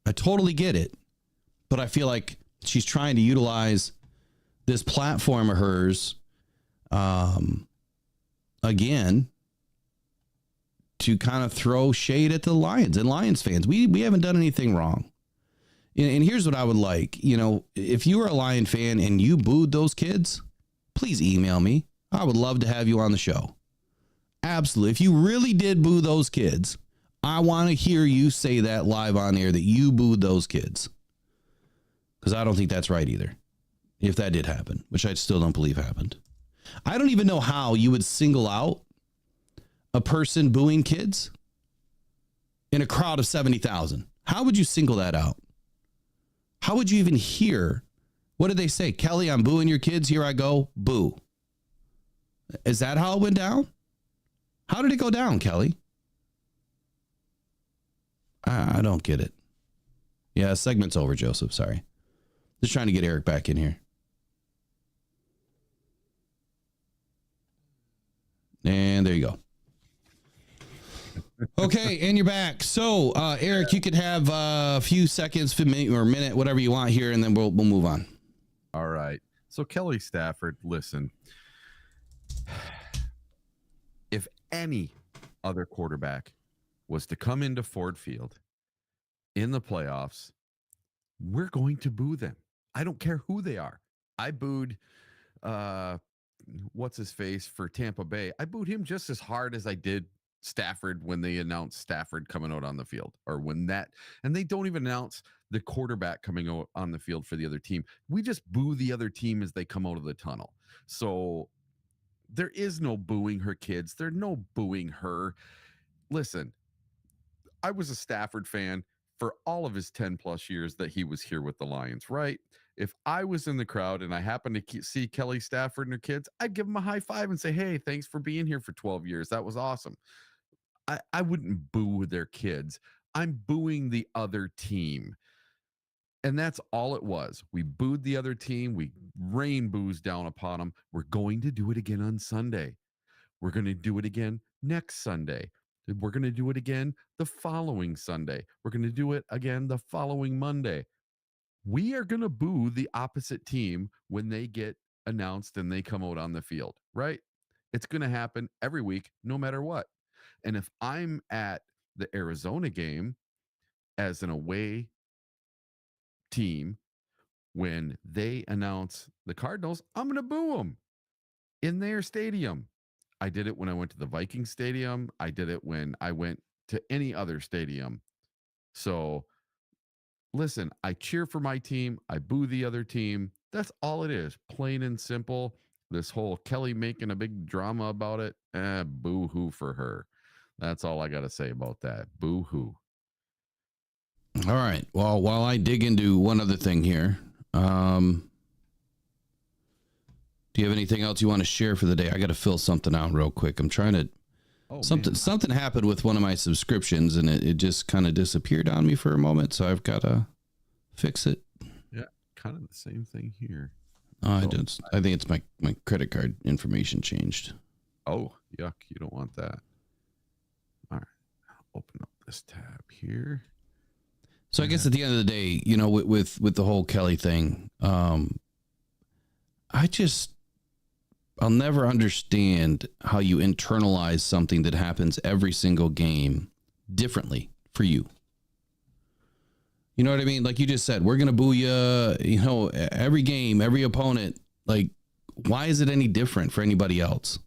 I totally get it. But I feel like she's trying to utilize this platform of hers again to kind of throw shade at the Lions and Lions fans. We haven't done anything wrong. And here's what I would like. If you were a Lion fan and you booed those kids, please email me. I would love to have you on the show. Absolutely. If you really did boo those kids, I want to hear you say that live on air that you booed those kids. Because I don't think that's right either. If that did happen, which I still don't believe happened. I don't even know how you would single out a person booing kids in a crowd of 70,000. How would you single that out? How would you even hear? What did they say? Kelly, I'm booing your kids. Here I go. Boo. Is that how it went down? How did it go down, Kelly? I don't get it. Yeah, segment's over, Joseph. Sorry. Just trying to get Eric back in here. And there you go. Okay, and you're back. So, Eric, you could have a few seconds, or minute, whatever you want here, and then we'll move on. All right. So, Kelly Stafford, listen. If any other quarterback was to come into Ford Field in the playoffs, we're going to boo them. I don't care who they are. I booed what's his face for Tampa Bay. I booed him just as hard as I did Stafford when they announced Stafford coming out on the field, or when that, and they don't even announce the quarterback coming out on the field for the other team. We just boo the other team as they come out of the tunnel. So there is no booing her kids. There's no booing her. Listen, I was a Stafford fan for all of his 10 plus years that he was here with the Lions, right? If I was in the crowd and I happened to see Kelly Stafford and her kids, I'd give them a high five and say, hey, thanks for being here for 12 years. That was awesome. I wouldn't boo their kids. I'm booing the other team. And that's all it was. We booed the other team. We rain boos down upon them. We're going to do it again on Sunday. We're going to do it again next Sunday. We're going to do it again the following Sunday. We're going to do it again the following Monday. We are going to boo the opposite team when they get announced and they come out on the field, right? It's going to happen every week, no matter what. And if I'm at the Arizona game as an away team, when they announce the Cardinals, I'm going to boo them in their stadium. I did it when I went to the Vikings stadium. I did it when I went to any other stadium. So listen, I cheer for my team. I boo the other team. That's all it is. Plain and simple. This whole Kelly making a big drama about it. Boo-hoo for her. That's all I got to say about that. Boo-hoo. All right. Well, while I dig into one other thing here, do you have anything else you want to share for the day? I got to fill something out real quick. I'm trying to. Something happened with one of my subscriptions, and it just kind of disappeared on me for a moment. So I've got to fix it. Yeah, kind of the same thing here. I think it's my credit card information changed. Oh, yuck! You don't want that. All right, I'll open up this tab here. So I guess at the end of the day, you know, with the whole Kelly thing, I'll never understand how you internalize something that happens every single game differently for you. You know what I mean? Like you just said, we're going to boo you, know, every game, every opponent. Like, why is it any different for anybody else?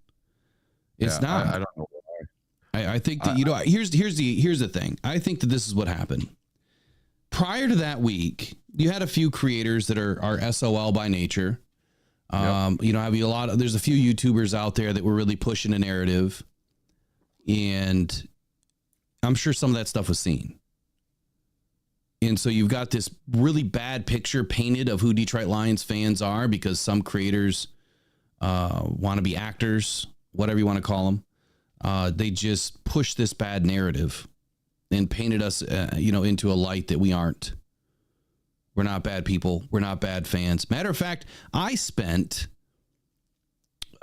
It's not. I don't know why. I think that, here's the thing. I think that this is what happened. Prior to that week, you had a few creators that are SOL by nature. Yep. You know, there's a few YouTubers out there that were really pushing a narrative, and I'm sure some of that stuff was seen. And so you've got this really bad picture painted of who Detroit Lions fans are because some creators want to be actors, whatever you want to call them. They just push this bad narrative and painted us, into a light that we aren't. We're not bad people. We're not bad fans. Matter of fact, I spent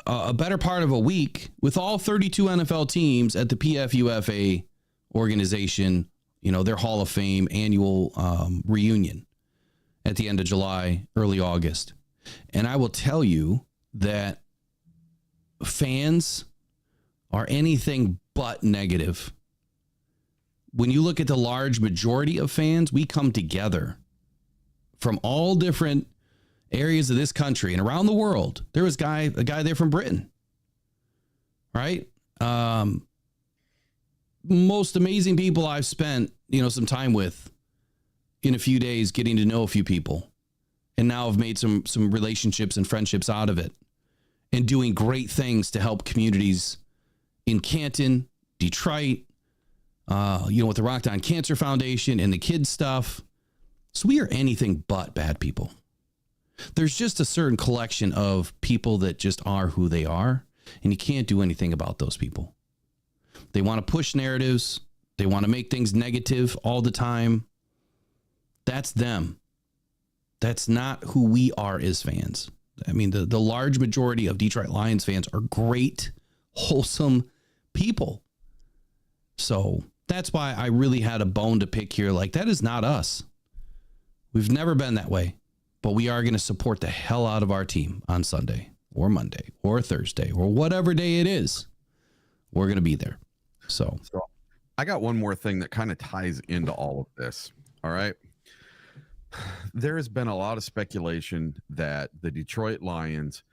a better part of a week with all 32 NFL teams at the PFUFA organization, you know, their Hall of Fame annual reunion at the end of July, early August. And I will tell you that fans are anything but negative. When you look at the large majority of fans, we come together from all different areas of this country and around the world. There was a guy there from Britain, right? Most amazing people I've spent, some time with in a few days, getting to know a few people, and now I've made some relationships and friendships out of it, and doing great things to help communities in Canton, Detroit, with the Rockdown Cancer Foundation and the kids stuff. So we are anything but bad people. There's just a certain collection of people that just are who they are, and you can't do anything about those people. They want to push narratives. They want to make things negative all the time. That's them. That's not who we are as fans. I mean, the large majority of Detroit Lions fans are great, wholesome people. So that's why I really had a bone to pick here. Like, that is not us. We've never been that way, but we are going to support the hell out of our team on Sunday or Monday or Thursday or whatever day it is. We're going to be there. So I got one more thing that kind of ties into all of this. All right. There has been a lot of speculation that the Detroit Lions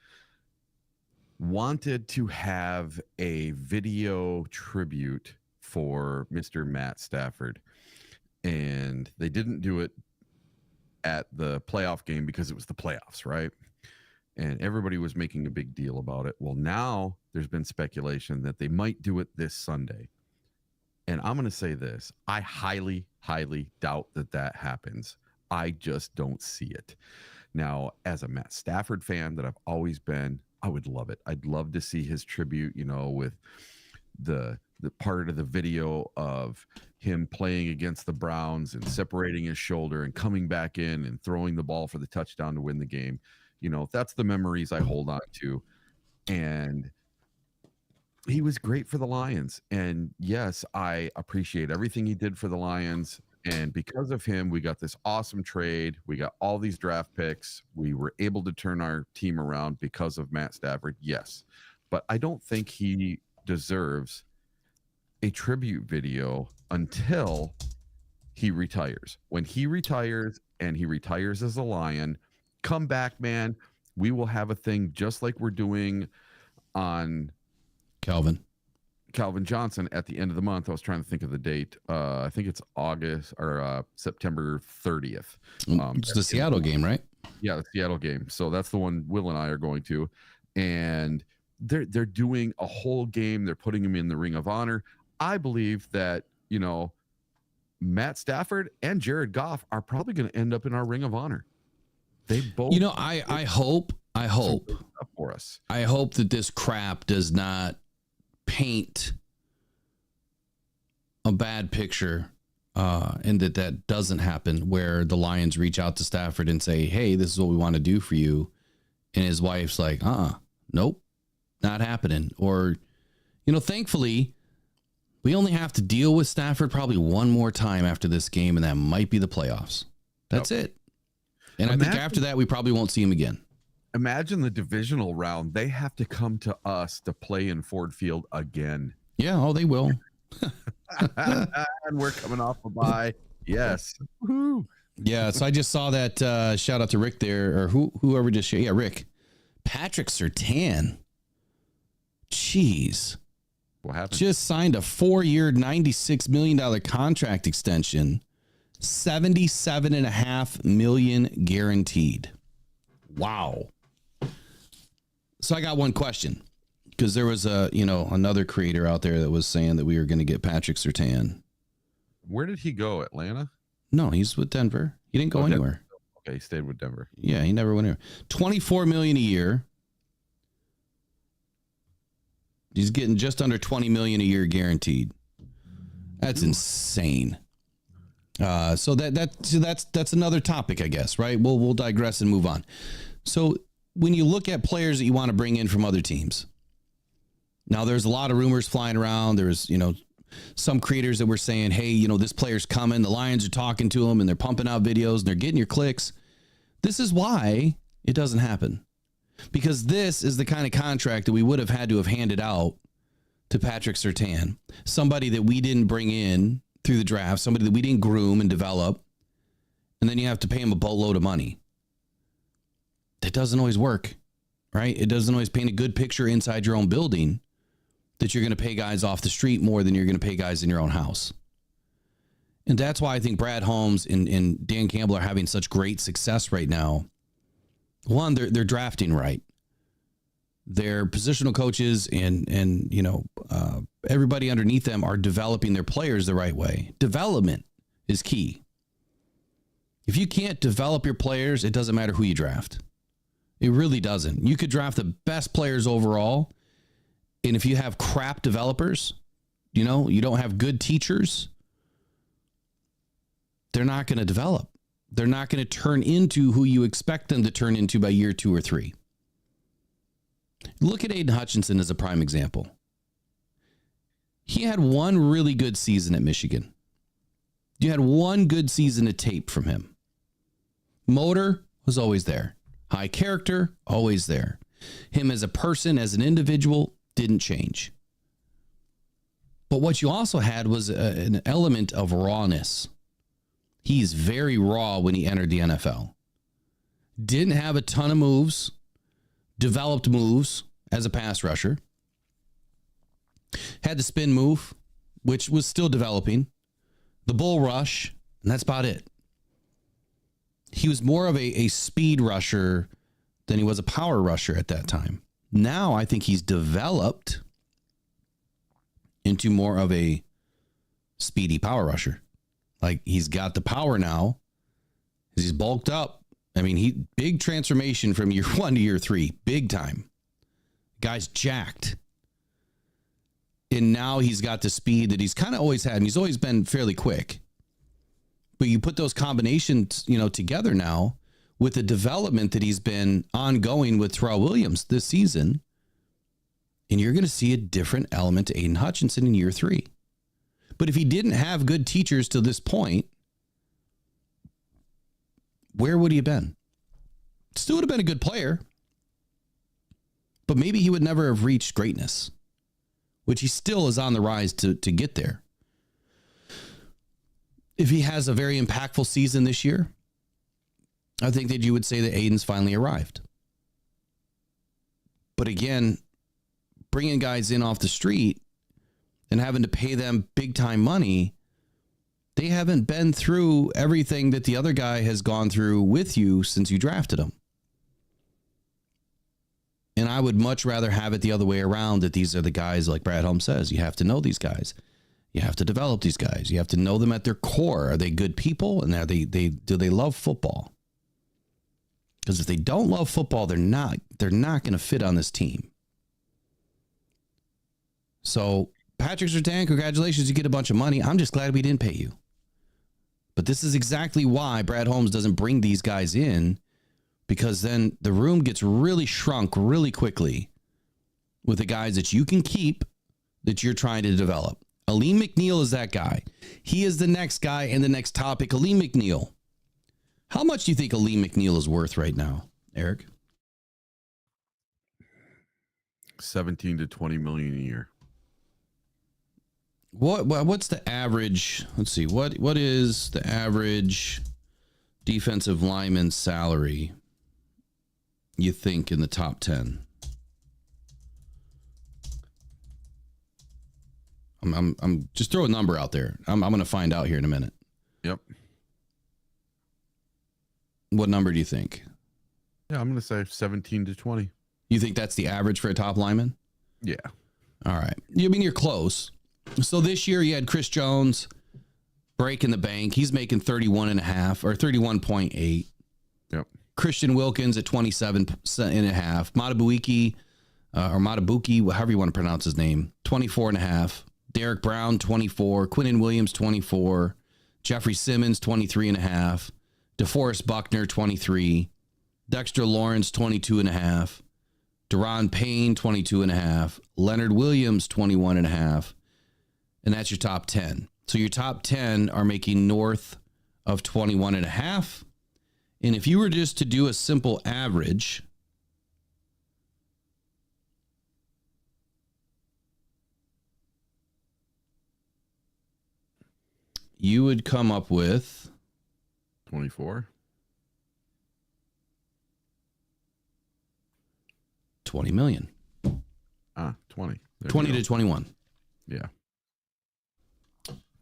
wanted to have a video tribute for Mr. Matt Stafford, and they didn't do it at the playoff game because it was the playoffs, right? And everybody was making a big deal about it. Well, now there's been speculation that they might do it this Sunday. And I'm going to say this. I highly, highly doubt that happens. I just don't see it. Now, as a Matt Stafford fan that I've always been, I would love it. I'd love to see his tribute, with the part of the video of him playing against the Browns and separating his shoulder and coming back in and throwing the ball for the touchdown to win the game. That's the memories I hold on to. And he was great for the Lions. And yes, I appreciate everything he did for the Lions. And because of him, we got this awesome trade. We got all these draft picks. We were able to turn our team around because of Matt Stafford. Yes. But I don't think he deserves a tribute video until he retires. When he retires and he retires as a Lion, come back, man. We will have a thing just like we're doing on Calvin Johnson at the end of the month. I was trying to think of the date. I think it's August or September 30th. It's the Seattle game, right? Yeah, the Seattle game. So that's the one Will and I are going to. And they're doing a whole game. They're putting him in the Ring of Honor. I believe that, Matt Stafford and Jared Goff are probably going to end up in our Ring of Honor. They both. I hope for us. I hope that this crap does not paint a bad picture, and that doesn't happen where the Lions reach out to Stafford and say, hey, this is what we want to do for you. And his wife's like, nope, not happening. Or, thankfully, we only have to deal with Stafford probably one more time after this game, and that might be the playoffs. That's it. And I think after that, we probably won't see him again. Imagine the divisional round. They have to come to us to play in Ford Field again. Yeah, they will. And we're coming off a bye. Yes. Woo-hoo. Yeah, so I just saw that. Shout out to Rick there, or whoever just shared. Yeah, Rick. Patrick Surtain. Jeez. What happened? Just signed a 4-year, $96 million contract extension. $77.5 million guaranteed. Wow. So I got one question, because there was another creator out there that was saying that we were going to get Patrick Surtain. Where did he go? Atlanta? No, he's with Denver. He didn't go anywhere. Okay, he stayed with Denver. Yeah, he never went anywhere. $24 million a year. He's getting just under $20 million a year guaranteed. That's insane. So that's another topic, I guess, right? We'll digress and move on. So when you look at players that you want to bring in from other teams, now there's a lot of rumors flying around. There's, some creators that were saying, hey, this player's coming. The Lions are talking to him and they're pumping out videos and they're getting your clicks. This is why it doesn't happen, because this is the kind of contract that we would have had to have handed out to Patrick Surtain, somebody that we didn't bring in through the draft, somebody that we didn't groom and develop, and then you have to pay him a boatload of money. That doesn't always work, right? It doesn't always paint a good picture inside your own building that you're going to pay guys off the street more than you're going to pay guys in your own house. And that's why I think Brad Holmes and Dan Campbell are having such great success right now. One, they're drafting right. Their positional coaches and everybody underneath them are developing their players the right way. Development is key. If you can't develop your players, it doesn't matter who you draft. It really doesn't. You could draft the best players overall, and if you have crap developers, you don't have good teachers, they're not going to develop. They're not going to turn into who you expect them to turn into by year 2 or 3. Look at Aiden Hutchinson as a prime example. He had one really good season at Michigan. You had one good season of tape from him. Motor was always there. High character, always there. Him as a person, as an individual, didn't change. But what you also had was an element of rawness. He's very raw when he entered the NFL. Didn't have a ton of moves, developed moves as a pass rusher. Had the spin move, which was still developing. The bull rush, and that's about it. He was more of a speed rusher than he was a power rusher at that time. Now I think he's developed into more of a speedy power rusher. Like, he's got the power now. He's bulked up. I mean, big transformation from year 1 to year 3. Big time. Guy's jacked. And now he's got the speed that he's kind of always had. And he's always been fairly quick. But you put those combinations, together now with the development that he's been ongoing with Terrell Williams this season. And you're going to see a different element to Aiden Hutchinson in year 3. But if he didn't have good teachers to this point, where would he have been? Still would have been a good player. But maybe he would never have reached greatness, which he still is on the rise to get there. If he has a very impactful season this year, I think that you would say that Aiden's finally arrived. But again, bringing guys in off the street and having to pay them big time money, they haven't been through everything that the other guy has gone through with you since you drafted him. And I would much rather have it the other way around, that these are the guys, like Brad Holmes says, you have to know these guys. You have to develop these guys. You have to know them at their core. Are they good people? And do they love football? Because if they don't love football, they're not going to fit on this team. So, Patrick Surtain, congratulations. You get a bunch of money. I'm just glad we didn't pay you. But this is exactly why Brad Holmes doesn't bring these guys in, because then the room gets really shrunk really quickly with the guys that you can keep that you're trying to develop. Alim McNeill is that guy. He is the next guy and the next topic. Alim McNeill. How much do you think Alim McNeill is worth right now, Eric? 17 to 20 million a year. What's the average? Let's see. What is the average defensive lineman salary, you think, in the top 10? I'm just throw a number out there. I'm going to find out here in a minute. Yep. What number do you think? Yeah, I'm going to say 17 to 20. You think that's the average for a top lineman? Yeah. All right. I mean, you're close. So this year you had Chris Jones breaking the bank. He's making 31.5 or 31.8. Yep. Christian Wilkins at 27.5. Matabuki, or Matabuki, however you want to pronounce his name, 24.5. Derek Brown, 24. Quinnen Williams, 24. Jeffrey Simmons, 23.5. DeForest Buckner, 23. Dexter Lawrence, 22.5. Deron Payne, 22.5. Leonard Williams, 21.5. And that's your top 10. So your top 10 are making north of 21.5. And if you were just to do a simple average, you would come up with 24. 20 million. 20. There 20 you go. to 21. Yeah.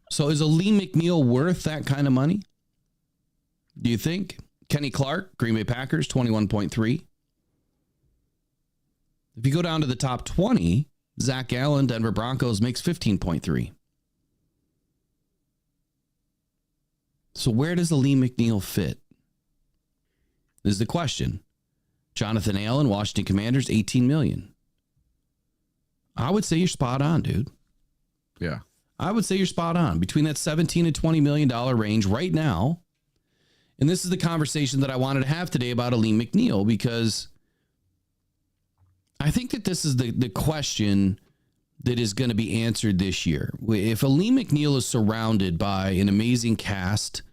So is Alim McNeill worth that kind of money? Do you think? Kenny Clark, Green Bay Packers, 21.3. If you go down to the top 20, Zach Allen, Denver Broncos, makes 15.3. So where does Alim McNeill fit? Is the question. Jonathan Allen, Washington Commanders, $18 million. I would say you're spot on, dude. Yeah. I would say you're spot on. Between that $17 and $20 million range right now. And this is the conversation that I wanted to have today about Alim McNeill, because I think that this is the question that is going to be answered this year. If Alim McNeill is surrounded by an amazing cast,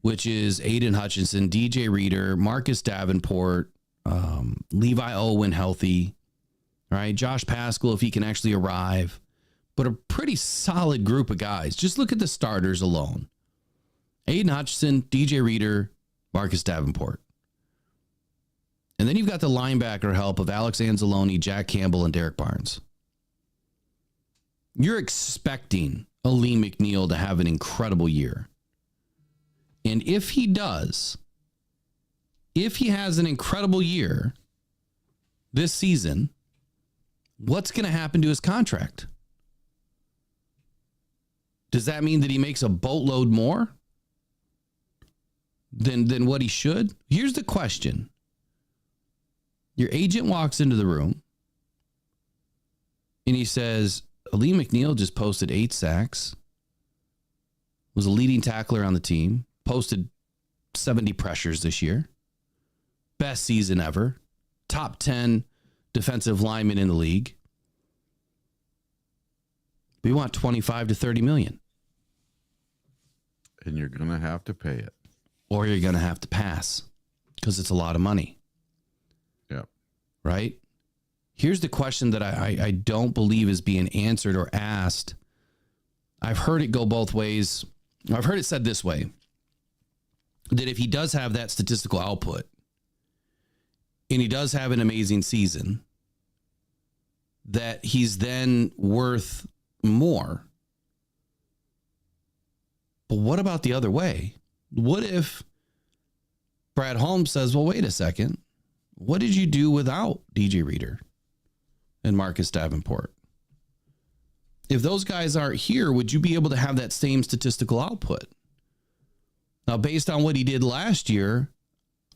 which is Aiden Hutchinson, DJ Reader, Marcus Davenport, Levi Owen healthy, right? Josh Pascal, if he can actually arrive, but a pretty solid group of guys. Just look at the starters alone. Aiden Hutchinson, DJ Reader, Marcus Davenport. And then you've got the linebacker help of Alex Anzalone, Jack Campbell, and Derek Barnes. You're expecting Alim McNeill to have an incredible year. And if he does, if he has an incredible year this season, what's going to happen to his contract? Does that mean that he makes a boatload more than what he should? Here's the question. Your agent walks into the room and he says, Alim McNeill just posted 8 sacks, was a leading tackler on the team, posted 70 pressures this year, best season ever, top 10 defensive lineman in the league. We want 25 to 30 million. And you're going to have to pay it. Or you're going to have to pass because it's a lot of money. Yep. Right? Here's the question that I don't believe is being answered or asked. I've heard it go both ways. I've heard it said this way, that if he does have that statistical output and he does have an amazing season, that he's then worth more. But what about the other way? What if Brad Holmes says, well, wait a second. What did you do without DJ Reader and Marcus Davenport? If those guys aren't here, would you be able to have that same statistical output? Now, based on what he did last year,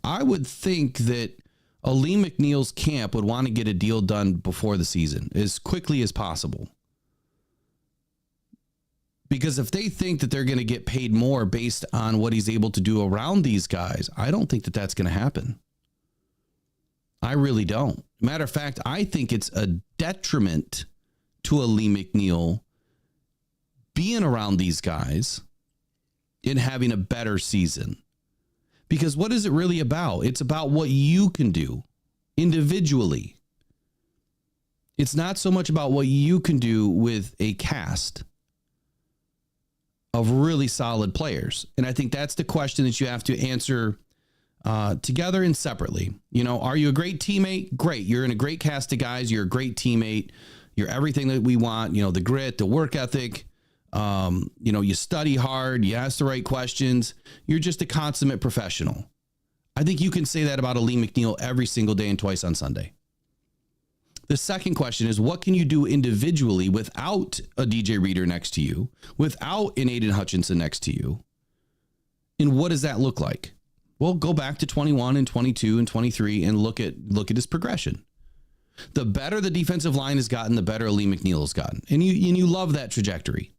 I would think that Alim McNeill's camp would want to get a deal done before the season as quickly as possible. Because if they think that they're going to get paid more based on what he's able to do around these guys, I don't think that that's going to happen. I really don't. Matter of fact, I think it's a detriment to Alim McNeill being around these guys and having a better season. Because what is it really about? It's about what you can do individually. It's not so much about what you can do with a cast of really solid players. And I think that's the question that you have to answer together and separately. You know, are you a great teammate? Great. You're in a great cast of guys. You're a great teammate. You're everything that we want. You know, the grit, the work ethic. You know, you study hard. You ask the right questions. You're just a consummate professional. I think you can say that about Alim McNeill every single day and twice on Sunday. The second question is, what can you do individually without a DJ Reader next to you, without an Aiden Hutchinson next to you? And what does that look like? Well, go back to 21 and 22 and 23 and look at his progression. The better the defensive line has gotten, the better Alim McNeill has gotten. And you love that trajectory.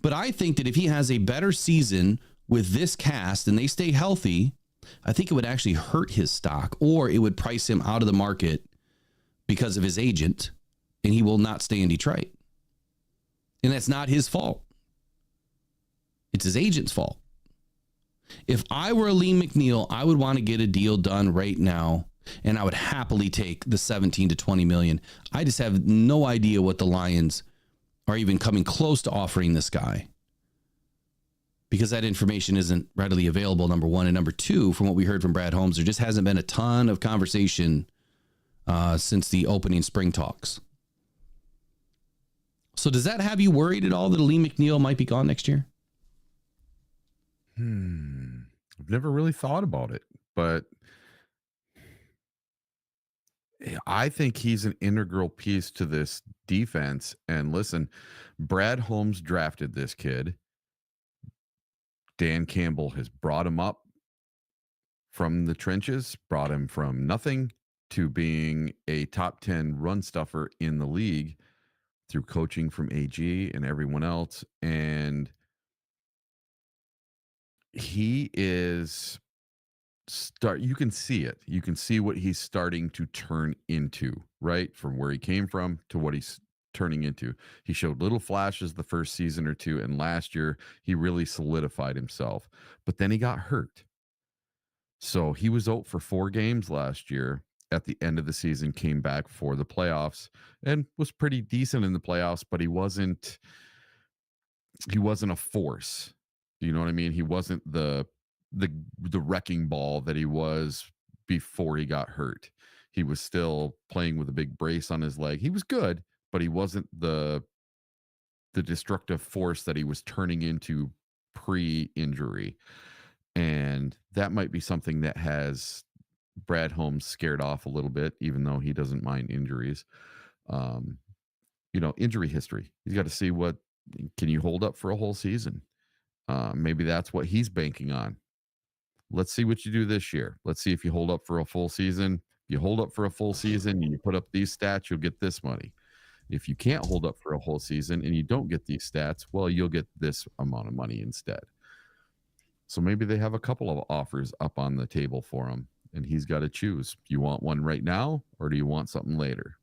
But I think that if he has a better season with this cast and they stay healthy, I think it would actually hurt his stock, or it would price him out of the market because of his agent, and he will not stay in Detroit. And that's not his fault. It's his agent's fault. If I were Alim McNeill, I would want to get a deal done right now, and I would happily take the 17 to 20 million. I just have no idea what the Lions are even coming close to offering this guy, because that information isn't readily available, number one. And number two, from what we heard from Brad Holmes, there just hasn't been a ton of conversation since the opening spring talks. So does that have you worried at all that Alim McNeill might be gone next year? I've never really thought about it, but I think he's an integral piece to this defense. And listen, Brad Holmes drafted this kid. Dan Campbell has brought him up from the trenches, brought him from nothing to being a top 10 run stuffer in the league through coaching from AG and everyone else. And he is you can see it. You can see what he's starting to turn into, right? From where he came from to what he's turning into. He showed little flashes the first season or two, and last year he really solidified himself. But then he got hurt. So he was out for 4 games last year. At the end of the season, came back for the playoffs and was pretty decent in the playoffs, but he wasn't a force. You know what I mean? He wasn't the wrecking ball that he was before he got hurt. He was still playing with a big brace on his leg. He was good, but he wasn't the destructive force that he was turning into pre-injury. And that might be something that has Brad Holmes scared off a little bit, even though he doesn't mind injuries. Injury history. He's got to see what can you hold up for a whole season. Maybe that's what he's banking on. Let's see what you do this year. Let's see if you hold up for a full season. If you hold up for a full season and you put up these stats, you'll get this money. If you can't hold up for a whole season and you don't get these stats, well, you'll get this amount of money instead. So maybe they have a couple of offers up on the table for him, and he's got to choose. Do you want one right now, or do you want something later?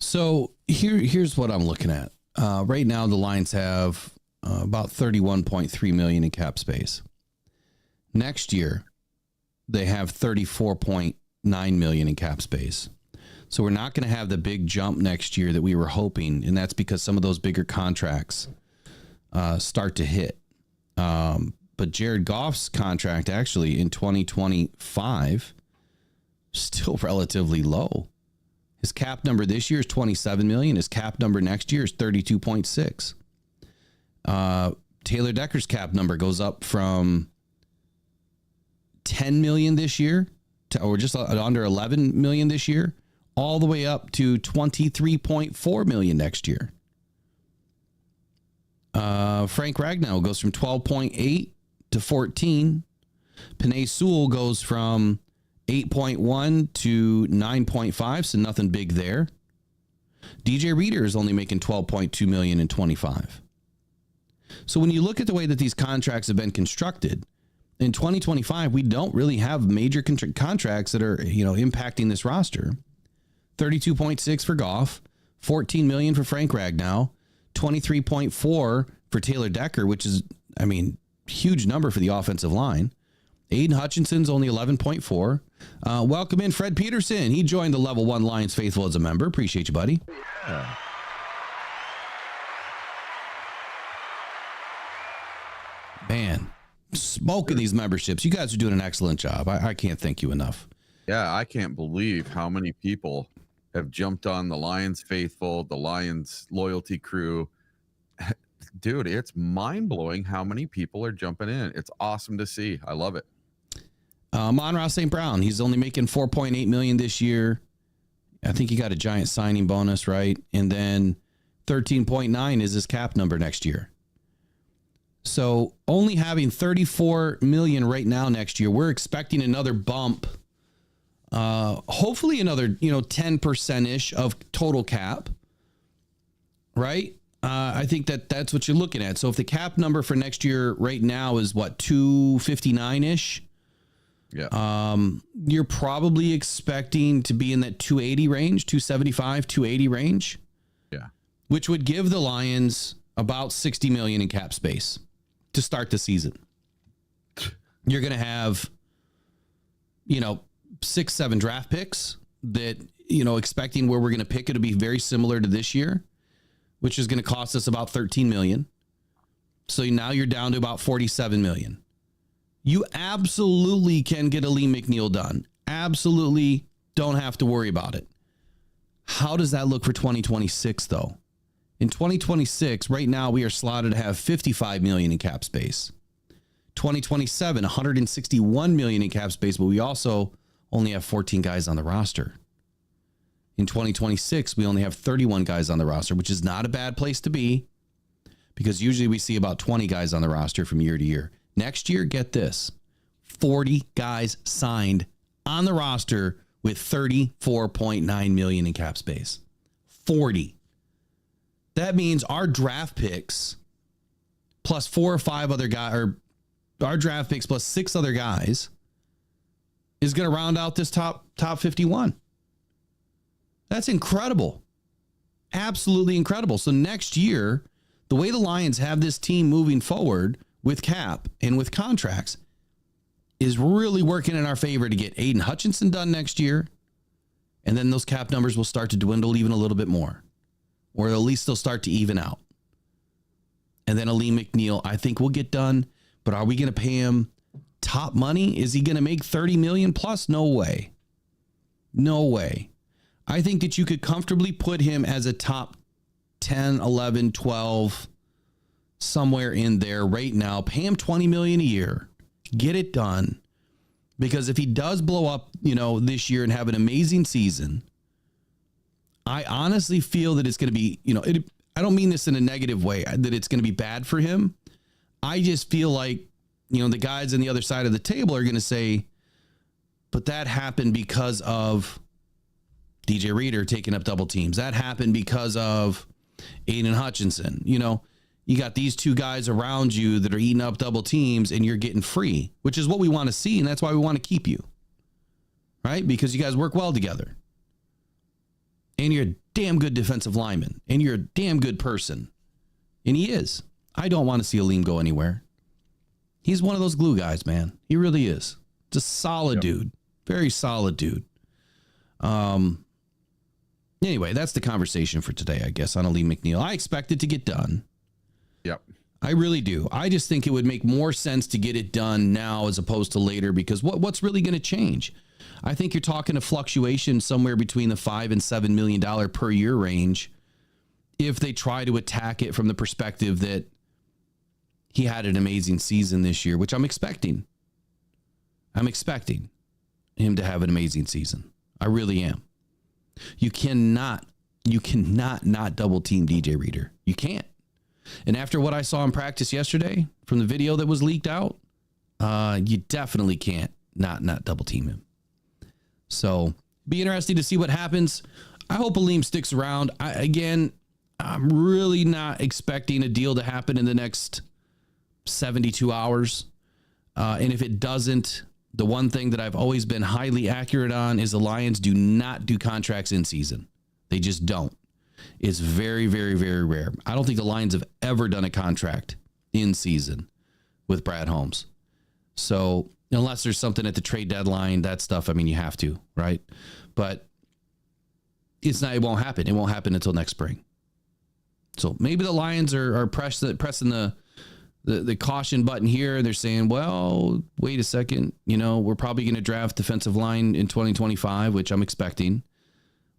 So here's what I'm looking at. Right now, the Lions have about $31.3 million in cap space. Next year, they have $34.9 million in cap space. So we're not going to have the big jump next year that we were hoping, and that's because some of those bigger contracts start to hit. But Jared Goff's contract actually in 2025 still relatively low. His cap number this year is $27 million. His cap number next year is $32.6. Taylor Decker's cap number goes up from $10 million this year or just under $11 million this year, all the way up to $23.4 million next year. Frank Ragnow goes from 12.8 to 14. Penei Sewell goes from 8.1 to 9.5, so nothing big there. DJ Reader is only making $12.2 million in 25. So when you look at the way that these contracts have been constructed, in 2025, we don't really have major contracts that are, impacting this roster. 32.6 for Goff, 14 million for Frank Ragnow, 23.4 for Taylor Decker, which is, huge number for the offensive line. Aiden Hutchinson's only 11.4. Welcome in Fred Peterson. He joined the Level 1 Lions Faithful as a member. Appreciate you, buddy. Yeah. Man, smoking these memberships. You guys are doing an excellent job. I can't thank you enough. Yeah, I can't believe how many people have jumped on the Lions Faithful, the Lions Loyalty Crew. Dude, it's mind-blowing how many people are jumping in. It's awesome to see. I love it. Monroe St. Brown, he's only making $4.8 million this year. I think he got a giant signing bonus, right? And then 13.9 is his cap number next year. So only having 34 million right now next year, we're expecting another bump. Hopefully another, 10%-ish of total cap, right? I think that's what you're looking at. So if the cap number for next year right now is what, 259-ish? Yeah. You're probably expecting to be in that 280 range, 275, 280 range. Yeah. Which would give the Lions about 60 million in cap space to start the season. You're going to have, 6-7 draft picks that, expecting where we're going to pick it to be very similar to this year, which is going to cost us about 13 million. So now you're down to about 47 million. You absolutely can get Alim McNeill done. Absolutely don't have to worry about it. How does that look for 2026 though? In 2026, right now we are slotted to have 55 million in cap space. 2027, 161 million in cap space, but we also only have 14 guys on the roster. In 2026, we only have 31 guys on the roster, which is not a bad place to be because usually we see about 20 guys on the roster from year to year. Next year, get this, 40 guys signed on the roster with $34.9 million in cap space. 40. That means our draft picks plus 4 or 5 other guys, or our draft picks plus 6 other guys, is going to round out this top 51. That's incredible. Absolutely incredible. So next year, the way the Lions have this team moving forward with cap and with contracts is really working in our favor to get Aiden Hutchinson done next year. And then those cap numbers will start to dwindle even a little bit more, or at least they'll start to even out. And then Alim McNeill, I think will get done, but are we going to pay him top money? Is he going to make 30 million plus? No way. No way. I think that you could comfortably put him as a top 10, 11, 12, somewhere in there right now. Pay him 20 million a year. Get it done. Because if he does blow up, this year and have an amazing season, I honestly feel that it's going to be, I don't mean this in a negative way, that it's going to be bad for him. I just feel like, the guys on the other side of the table are going to say, but that happened because of DJ Reader taking up double teams. That happened because of Aiden Hutchinson. You got these 2 guys around you that are eating up double teams and you're getting free, which is what we want to see. And that's why we want to keep you, right? Because you guys work well together and you're a damn good defensive lineman and you're a damn good person. And he is. I don't want to see Alim go anywhere. He's one of those glue guys, man. He really is. Just solid dude. Very solid dude. Anyway, that's the conversation for today, I guess, on Alim McNeill. I expect it to get done. Yep. I really do. I just think it would make more sense to get it done now as opposed to later, because what's really going to change? I think you're talking a fluctuation somewhere between the $5 and $7 million per year range if they try to attack it from the perspective that he had an amazing season this year, which I'm expecting. I'm expecting him to have an amazing season. I really am. You cannot not double team DJ Reader. You can't. And after what I saw in practice yesterday from the video that was leaked out, you definitely can't not double team him. So be interesting to see what happens. I hope Alim sticks around. I'm really not expecting a deal to happen in the next 72 hours. And if it doesn't, the one thing that I've always been highly accurate on is the Lions do not do contracts in season. They just don't. It's very, very, very rare. I don't think the Lions have ever done a contract in season with Brad Holmes. So unless there's something at the trade deadline, that stuff, you have to, right? But it won't happen. It won't happen until next spring. So maybe the Lions are pressing the caution button here. They're saying, well, wait a second. We're probably going to draft defensive line in 2025, which I'm expecting,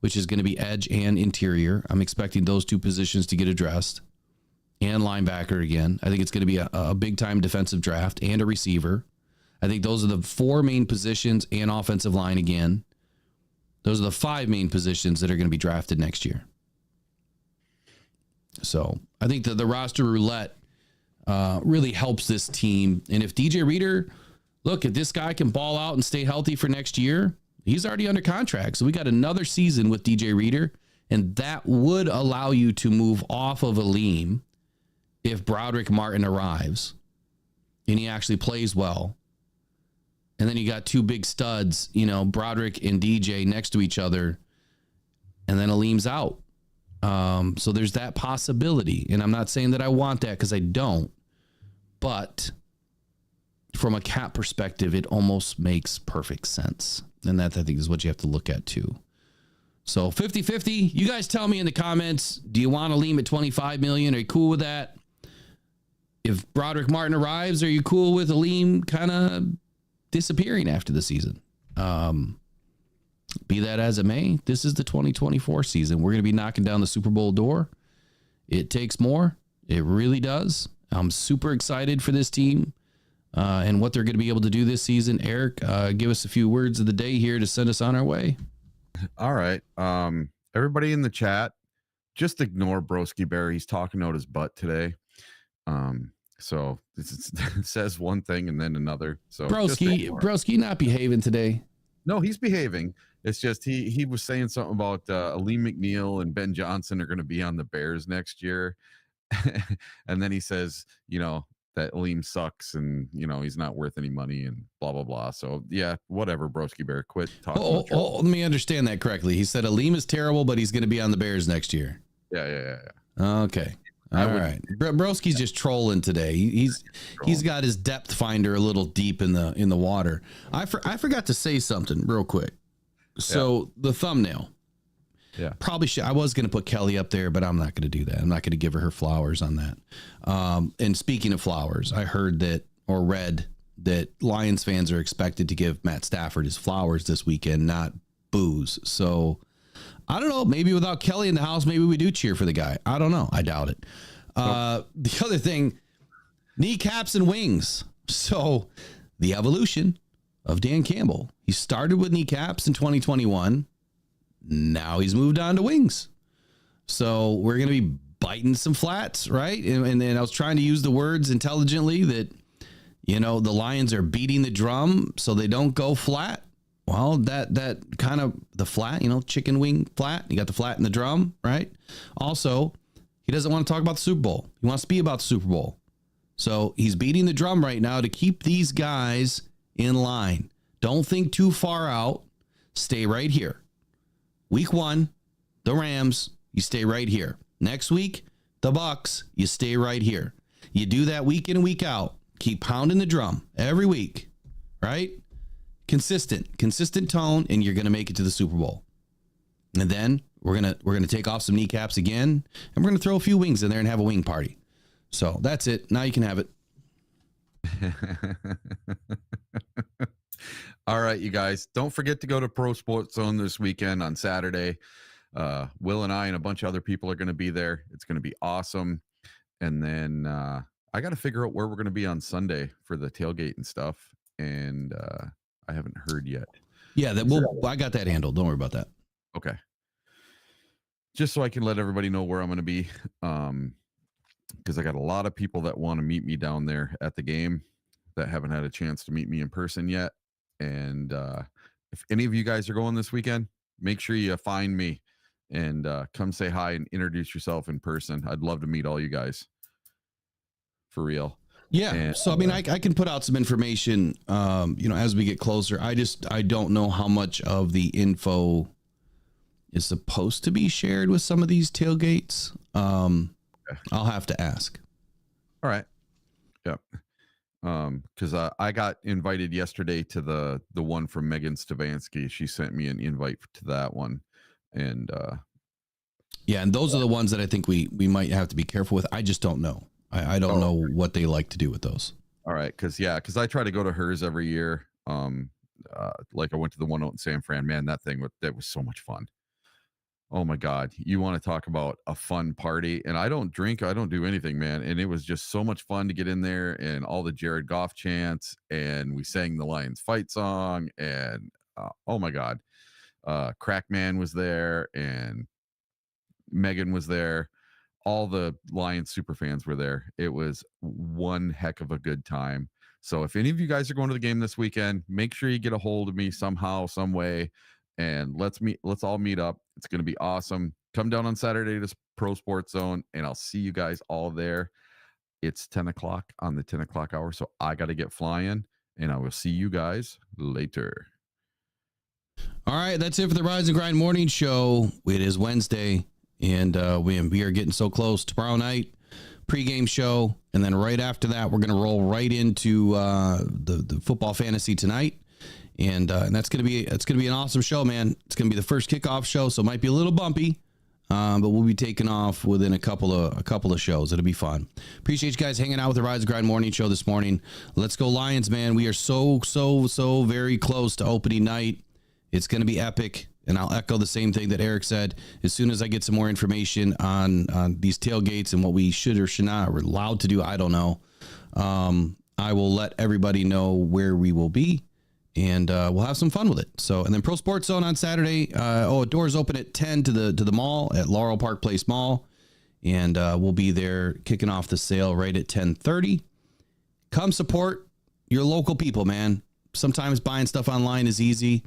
which is going to be edge and interior. I'm expecting those 2 positions to get addressed, and linebacker again. I think it's going to be a big-time defensive draft and a receiver. I think those are the 4 main positions, and offensive line again. Those are the 5 main positions that are going to be drafted next year. So I think that the roster roulette really helps this team. And if DJ Reader, if this guy can ball out and stay healthy for next year, he's already under contract. So we got another season with DJ Reader, and that would allow you to move off of Alim if Broderick Martin arrives and he actually plays well. And then you got 2 big studs, Broderick and DJ next to each other, and then Alim's out. So there's that possibility. And I'm not saying that I want that, because I don't. But from a cap perspective, it almost makes perfect sense. And that, I think, is what you have to look at too. So 50-50, you guys tell me in the comments, do you want Alim at 25 million? Are you cool with that? If Broderick Martin arrives, are you cool with Alim kind of disappearing after the season? Be that as it may, this is the 2024 season. We're going to be knocking down the Super Bowl door. It takes more. It really does. I'm super excited for this team and what they're going to be able to do this season. Eric, give us a few words of the day here to send us on our way. All right. Everybody in the chat, just ignore Broski Bear. He's talking out his butt today. So it says one thing and then another. So Broski not behaving today. No, he's behaving. It's just he was saying something about Alim McNeill and Ben Johnson are going to be on the Bears next year. And then he says, that Alim sucks and, he's not worth any money and blah, blah, blah. So, yeah, whatever, Broski Bear, quit talking. Let me understand that correctly. He said Alim is terrible, but he's going to be on the Bears next year. Yeah. Okay. All right. Broski's just trolling today. He's got his depth finder a little deep in the water. I forgot to say something real quick. So the thumbnail. Yeah. Probably should. I was going to put Kelly up there, but I'm not going to do that. I'm not going to give her flowers on that. And speaking of flowers, I heard that or read that Lions fans are expected to give Matt Stafford his flowers this weekend, not booze. So I don't know. Maybe without Kelly in the house, maybe we do cheer for the guy. I don't know. I doubt it. The other thing, kneecaps and wings. So the evolution of Dan Campbell. He started with kneecaps in 2021. Now he's moved on to wings. So we're going to be biting some flats, right? And then I was trying to use the words intelligently that, the Lions are beating the drum so they don't go flat. Well, that kind of the flat, chicken wing flat. You got the flat in the drum, right? Also, he doesn't want to talk about the Super Bowl. He wants to be about the Super Bowl. So he's beating the drum right now to keep these guys in line. Don't think too far out. Stay right here. Week 1, the Rams, you stay right here. Next week, the Bucks, you stay right here. You do that week in and week out. Keep pounding the drum every week, right? Consistent tone, and you're going to make it to the Super Bowl. And then we're gonna take off some kneecaps again, and we're going to throw a few wings in there and have a wing party. So that's it. Now you can have it. All right, you guys, don't forget to go to Pro Sports Zone this weekend on Saturday. Will and I and a bunch of other people are going to be there. It's going to be awesome. And then I got to figure out where we're going to be on Sunday for the tailgate and stuff. And I haven't heard yet. Yeah, I got that handled. Don't worry about that. Okay. Just so I can let everybody know where I'm going to be. Because I got a lot of people that want to meet me down there at the game that haven't had a chance to meet me in person yet. And if any of you guys are going this weekend, make sure you find me and come say hi and introduce yourself in person. I'd love to meet all you guys. For real. Yeah. And, so, I can put out some information, as we get closer. I don't know how much of the info is supposed to be shared with some of these tailgates. I'll have to ask. All right. Yep. Because I got invited yesterday to the one from Megan Stavansky. She sent me an invite to that one, and and those are the ones that I think we might have to be careful with. I just don't know. I don't know what they like to do with those. All right, because I try to go to hers every year. Like I went to the one out in San Fran. Man, that was so much fun. Oh my God. You want to talk about a fun party? And I don't drink. I don't do anything, man. And it was just so much fun to get in there and all the Jared Goff chants. And we sang the Lions fight song. And oh my God. Crackman was there and Megan was there. All the Lions super fans were there. It was one heck of a good time. So if any of you guys are going to the game this weekend, make sure you get a hold of me somehow, some way. And let's all meet up. It's going to be awesome. Come down on Saturday to Pro Sports Zone, and I'll see you guys all there. It's 10 o'clock on the 10 o'clock hour, so I got to get flying, and I will see you guys later. All right, that's it for the Rise and Grind Morning Show. It is Wednesday, and we are getting so close. Tomorrow night, pregame show, and then right after that, we're going to roll right into the football fantasy tonight. And that's going to be an awesome show, man. It's going to be the first kickoff show, so it might be a little bumpy, but we'll be taking off within a couple of shows. It'll be fun. Appreciate you guys hanging out with the Rise and Grind Morning Show this morning. Let's go Lions, man. We are so very close to opening night. It's going to be epic, and I'll echo the same thing that Eric said. As soon as I get some more information on these tailgates and what we should or should not, or allowed to do, I don't know. I will let everybody know where we will be. And we'll have some fun with it. So, and then Pro Sports Zone on Saturday. Doors open at 10 to the mall at Laurel Park Place Mall. and we'll be there kicking off the sale right at 10:30. Come support your local people, man. Sometimes buying stuff online is easy.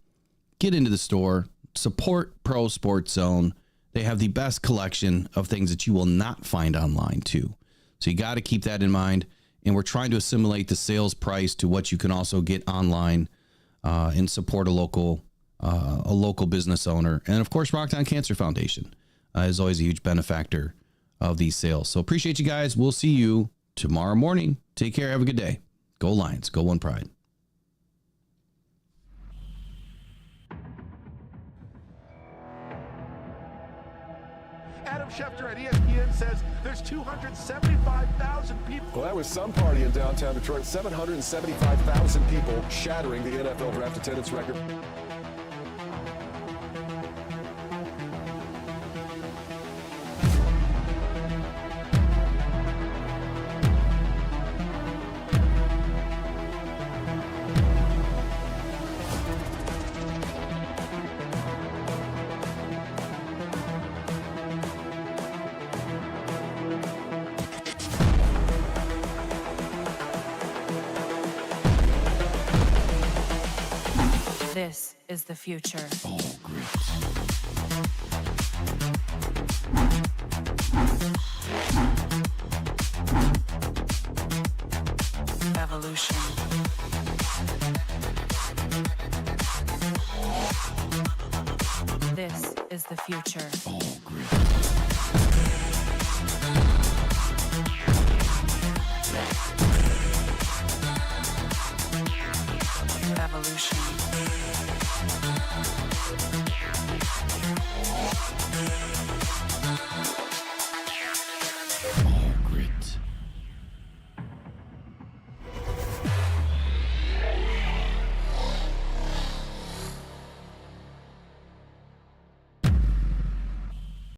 Get into the store. Support Pro Sports Zone. They have the best collection of things that you will not find online, too. So you got to keep that in mind. And we're trying to assimilate the sales price to what you can also get online and support a local business owner. And, of course, Rocktown Cancer Foundation is always a huge benefactor of these sales. So appreciate you guys. We'll see you tomorrow morning. Take care. Have a good day. Go Lions. Go One Pride. Adam Schefter at ESPN says there's 275,000 people. Well, that was some party in downtown Detroit. 775,000 people, shattering the NFL draft attendance record. This is the future. Evolution. This is the future. Evolution.